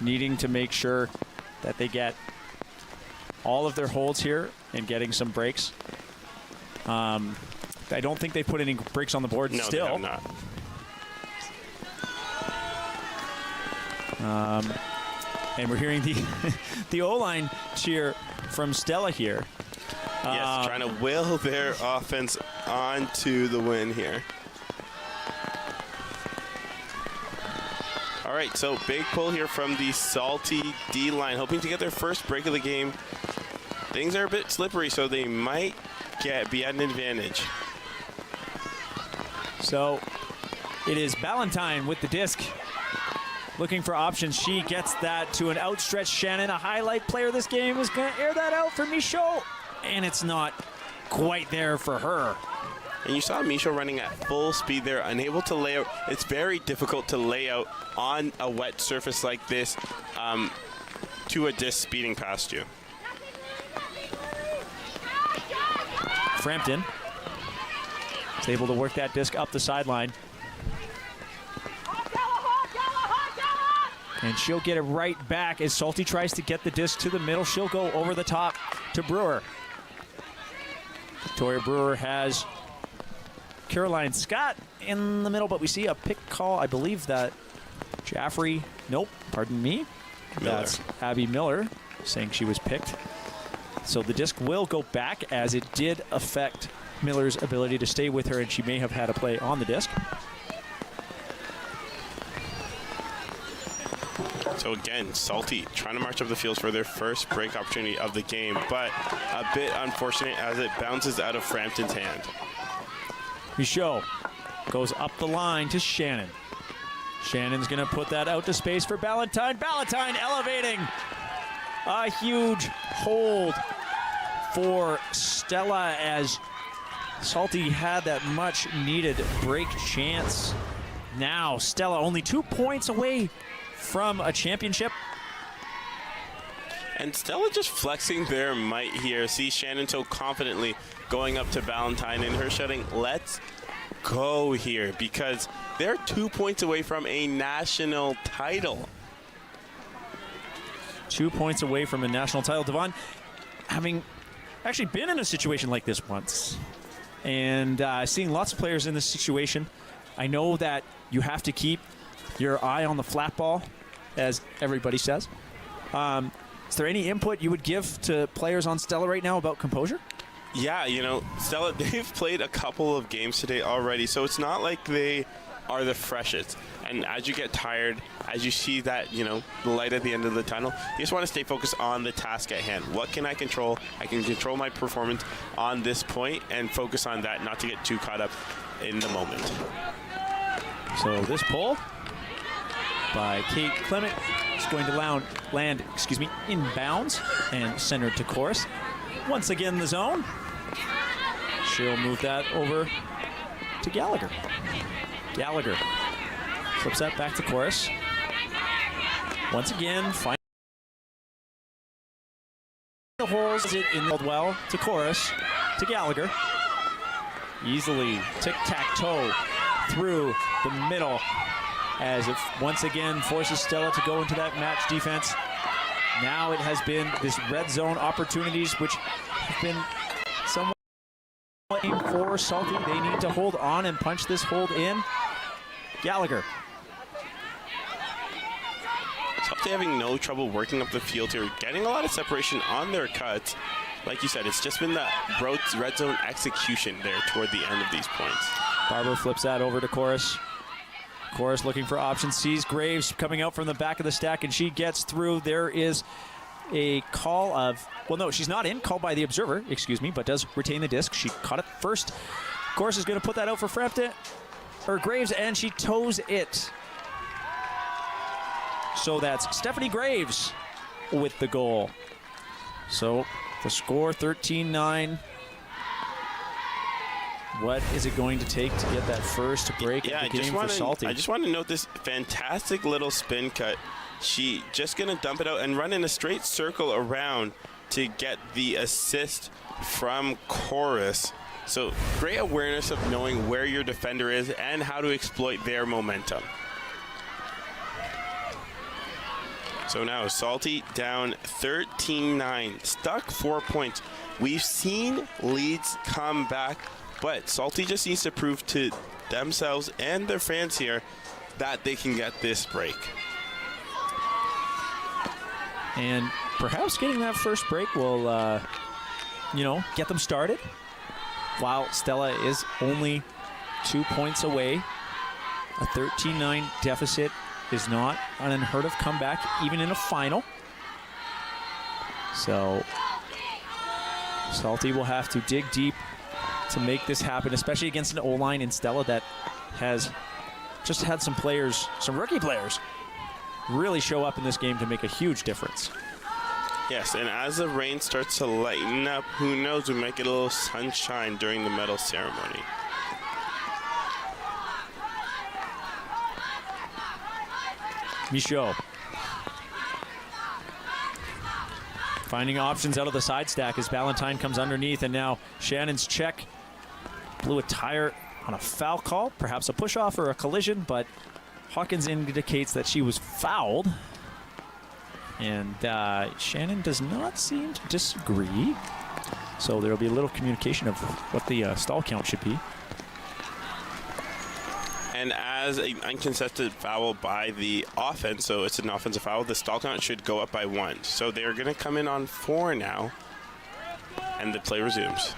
needing to make sure that they get all of their holds here and getting some breaks. I don't think they put any breaks on the board still. No, they have not. And we're hearing the O-line cheer from Stella here. Yes, trying to will their offense onto the win here. All right, so big pull here from the Salty D-line, hoping to get their first break of the game. Things are a bit slippery, so they might be at an advantage. So it is Ballantyne with the disc, looking for options. She gets that to an outstretched Shannon. A highlight player this game is going to air that out for Michaud, and it's not quite there for her. And you saw Michaud running at full speed there, unable to lay out. It's very difficult to lay out on a wet surface like this to a disc speeding past you. Frampton is able to work that disc up the sideline. And she'll get it right back as Salty tries to get the disc to the middle. She'll go over the top to Brewer. Victoria Brewer has Caroline Scott in the middle, but we see a pick call. I believe that Jaffrey, nope, pardon me. That's Abby Miller saying she was picked. So the disc will go back, as it did affect Miller's ability to stay with her, and she may have had a play on the disc. So again, Salty trying to march up the field for their first break opportunity of the game, but a bit unfortunate as it bounces out of Frampton's hand. Michaud goes up the line to Shannon. Shannon's going to put that out to space for Ballantyne. Ballantyne elevating a huge hold for Stella as Salty had that much needed break chance. Now Stella only 2 points away from a championship. And Stella just flexing their might here. See Shannon so confidently going up to Ballantyne and her shouting, "Let's go" here, because they're 2 points away from a national title. 2 points away from a national title. Devon, having actually been in a situation like this once, and seeing lots of players in this situation, I know that you have to keep your eye on the flat ball, as everybody says. Is there any input you would give to players on Stella right now about composure? Yeah, you know, Stella, they've played a couple of games today already, so it's not like they are the freshest. And as you get tired, as you see that, you know, the light at the end of the tunnel, you just want to stay focused on the task at hand. What can I control? I can control my performance on this point and focus on that, not to get too caught up in the moment. So this pull by Kate Clement is going to land inbounds and centered to Chorus. Once again, the zone. She'll move that over to Gallagher. Gallagher flips that back to Chorus. Once again, find the holes. It in well to Chorus, to Gallagher. Easily tic-tac-toe through the middle as it once again forces Stella to go into that match defense. Now it has been this red zone opportunities, which have been somewhat for Salty. They need to hold on and punch this hold in. Gallagher. Salty having no trouble working up the field here, getting a lot of separation on their cuts. Like you said, it's just been that red zone execution there toward the end of these points. Barber flips that over to Chorus. Chorus looking for options, sees Graves coming out from the back of the stack, and she gets through. There is a call of, well, no, she's not in, called by the observer, excuse me, but does retain the disc. She caught it first. Chorus is going to put that out for Frampton, or Graves, and she toes it. So that's Stephanie Graves with the goal. So the score 13-9. What is it going to take to get that first break of the game for Salty? I just want to note this fantastic little spin cut. She just going to dump it out and run in a straight circle around to get the assist from Chorus. So great awareness of knowing where your defender is and how to exploit their momentum. So now Salty down 13-9, stuck 4 points. We've seen leads come back, but Salty just needs to prove to themselves and their fans here that they can get this break. And perhaps getting that first break will, get them started. While Stella is only 2 points away, a 13-9 deficit is not an unheard of comeback, even in a final. So Salty will have to dig deep to make this happen, especially against an O-line in Stella that has just had some rookie players, really show up in this game to make a huge difference. Yes, and as the rain starts to lighten up, who knows, we might get a little sunshine during the medal ceremony. Michaud finding options out of the side stack as Valentine comes underneath, and now Shannon's check blew a tire on a foul call, perhaps a push-off or a collision, but Hawkins indicates that she was fouled. And Shannon does not seem to disagree. So there will be a little communication of what the stall count should be. And as an uncontested foul by the offense, so it's an offensive foul, the stall count should go up by 1. So they're going to come in on 4 now, and the play resumes.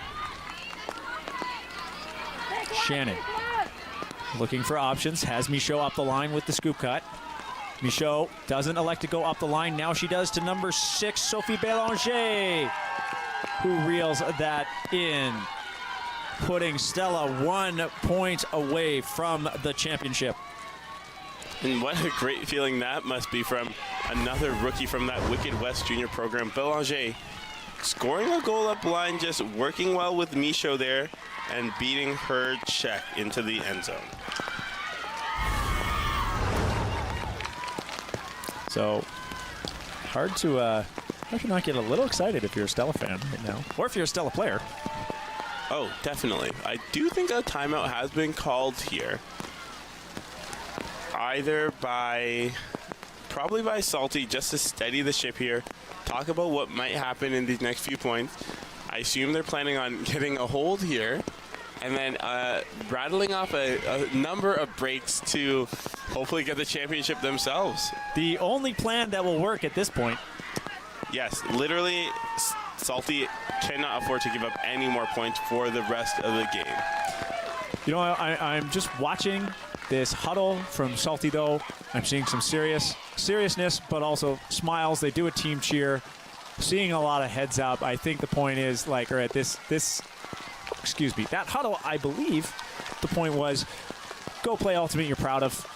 Shannon looking for options, has Michaud up the line with the scoop cut. Michaud doesn't elect to go up the line. Now she does to number 6, Sophie Bélanger, who reels that in, putting Stella 1 point away from the championship. And what a great feeling that must be from another rookie from that Wicked West Junior program. Bélanger scoring a goal up line, just working well with Michaud there and beating her check into the end zone. So hard to not get a little excited if you're a Stella fan right now, or if you're a Stella player. Oh, definitely. I do think a timeout has been called here. Either probably by Salty, just to steady the ship here. Talk about what might happen in these next few points. I assume they're planning on getting a hold here and then rattling off a number of breaks to hopefully get the championship themselves. The only plan that will work at this point. Yes, literally, Salty cannot afford to give up any more points for the rest of the game. You know, I'm just watching this huddle from Salty, though. I'm seeing some seriousness, but also smiles. They do a team cheer. Seeing a lot of heads up. I think the point is, like, or at that huddle, I believe the point was, go play Ultimate you're proud of.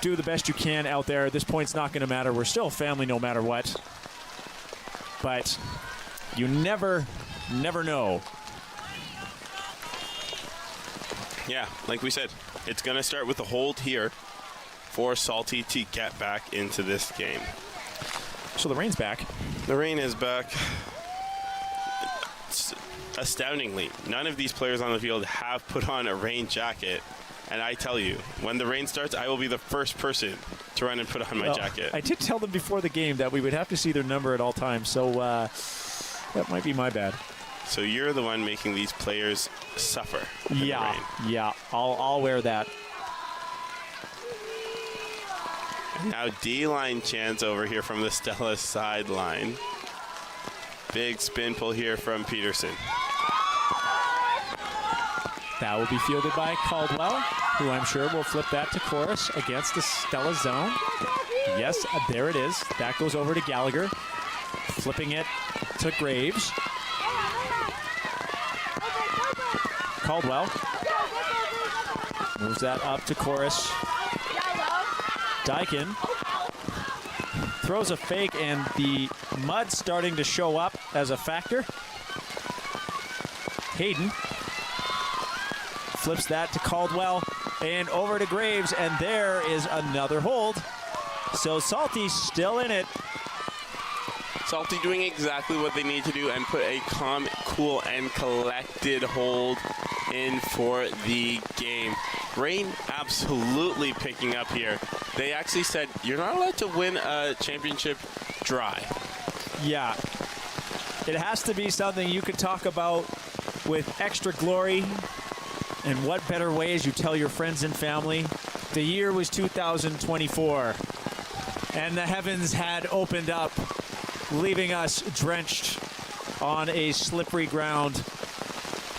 Do the best you can out there. At this point, it's not going to matter. We're still family no matter what. But you never know. Yeah, like we said, it's going to start with a hold here for Salty to get back into this game. So the rain's back. The rain is back. Astoundingly, none of these players on the field have put on a rain jacket. And I tell you, when the rain starts, I will be the first person to run and put on my jacket. I did tell them before the game that we would have to see their number at all times, so that might be my bad. So you're the one making these players suffer. Yeah, I'll wear that. Now D-line chance over here from the Stella sideline. Big spin pull here from Peterson. That will be fielded by Caldwell, who I'm sure will flip that to Chorus against the Stella zone. Yes, there it is. That goes over to Gallagher, flipping it to Graves. Caldwell moves that up to Chorus. Dyken throws a fake, and the mud starting to show up as a factor. Hayden flips that to Caldwell and over to Graves, and there is another hold. So Salty's still in it. Salty doing exactly what they need to do and put a calm, cool, and collected hold in for the game. Rain absolutely picking up here. They actually said you're not allowed to win a championship dry. Yeah, it has to be something you could talk about with extra glory. And what better way as you tell your friends and family? The year was 2024, and the heavens had opened up, leaving us drenched on a slippery ground,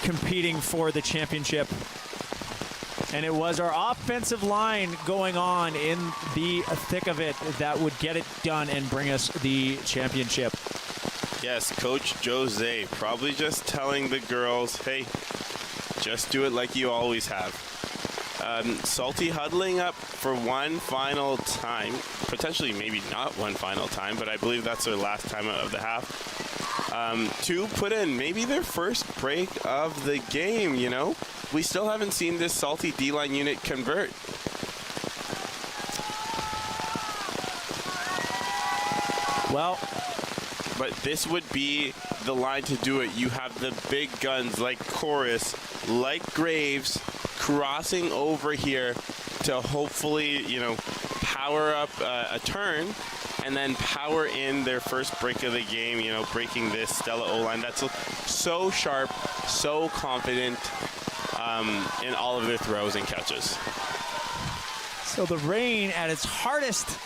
competing for the championship. And it was our offensive line going on in the thick of it that would get it done and bring us the championship. Yes, Coach Jose probably just telling the girls, hey, just do it like you always have. Salty huddling up for one final time. Potentially maybe not one final time, but I believe that's their last time of the half. To put in maybe their first break of the game, you know? We still haven't seen this Salty D-line unit convert. Well, but this would be the line to do it. You have the big guns like Chorus, like Graves, crossing over here to hopefully, you know, power up a turn and then power in their first break of the game, you know, breaking this Stella O-line that's so sharp, so confident in all of their throws and catches. So the rain at its hardest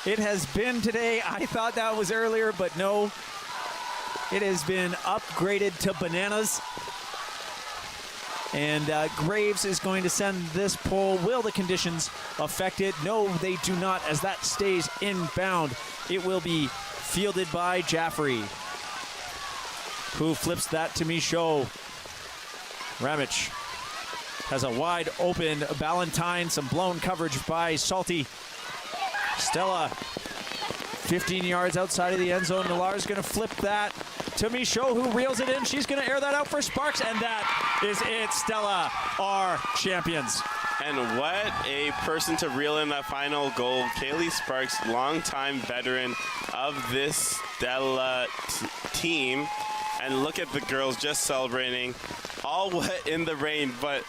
it has been today. I thought that was earlier, but no. It has been upgraded to bananas. And Graves is going to send this pull. Will the conditions affect it? No, they do not, as that stays inbound. It will be fielded by Jaffrey, who flips that to Michaud. Ramich has a wide open Ballantyne. Some blown coverage by Salty. Stella, 15 yards outside of the end zone. Millar's going to flip that to Michaud, who reels it in. She's going to air that out for Sparks, and that is it. Stella are champions. And what a person to reel in that final goal. Kaylee Sparks, longtime veteran of this Stella team. And look at the girls just celebrating, all wet in the rain, but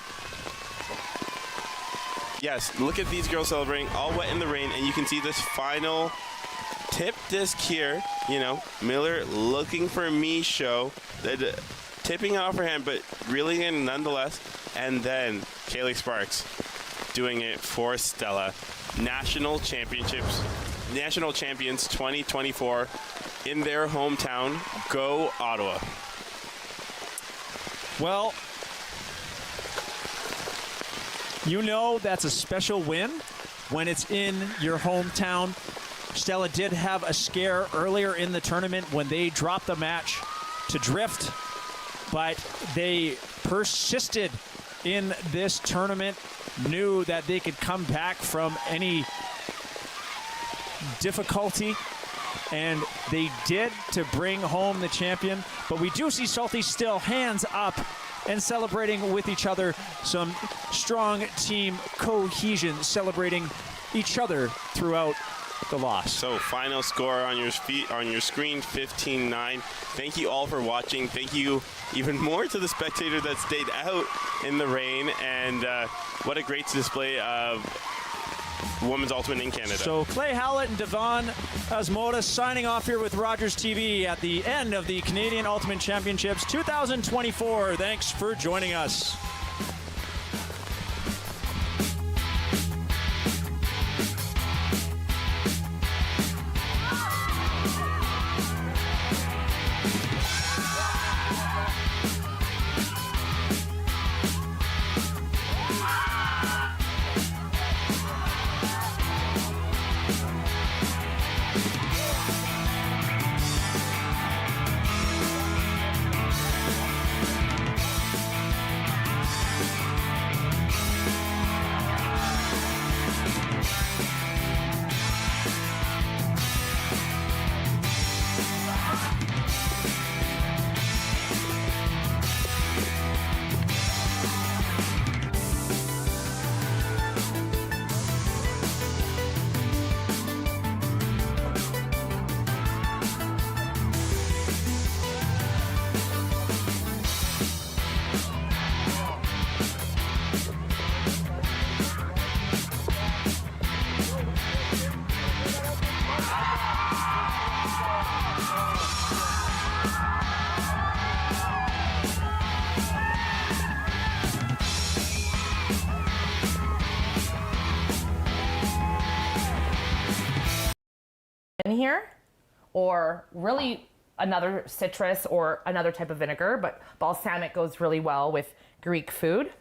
yes, look at these girls celebrating, all wet in the rain, and you can see this final tip disc here. You know, Miller looking for Michaud. tipping it off her hand, but reeling in nonetheless. And then Kaylee Sparks doing it for Stella. National champions 2024 in their hometown. Go Ottawa. Well, you know that's a special win when it's in your hometown. Stella did have a scare earlier in the tournament when they dropped the match to Drift, but they persisted in this tournament, knew that they could come back from any difficulty, and they did to bring home the champion. But we do see Salty still hands up and celebrating with each other. Some strong team cohesion, celebrating each other throughout the loss. So final score on your screen, 15-9. Thank you all for watching. Thank you even more to the spectator that stayed out in the rain, and what a great display of Women's Ultimate in Canada. So Clay Howlett and Devon Asmoda signing off here with Rogers TV at the end of the Canadian Ultimate Championships 2024. Thanks for joining us. In here, or really another citrus or another type of vinegar, but balsamic goes really well with Greek food.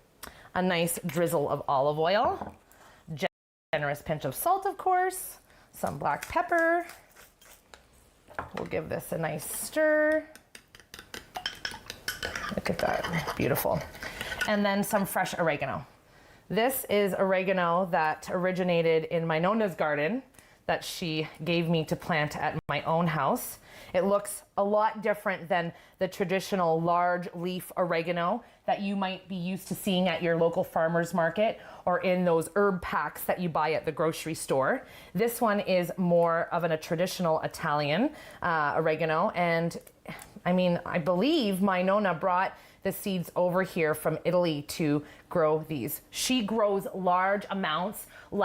A nice drizzle of olive oil, generous pinch of salt, of course, some black pepper. We'll give this a nice stir. Look at that, beautiful. And then some fresh oregano. This is oregano that originated in my Nona's garden that she gave me to plant at my own house. It looks a lot different than the traditional large leaf oregano that you might be used to seeing at your local farmer's market or in those herb packs that you buy at the grocery store. This one is more of a traditional Italian oregano, and I mean, I believe my Nona brought the seeds over here from Italy to grow these. She grows large amounts like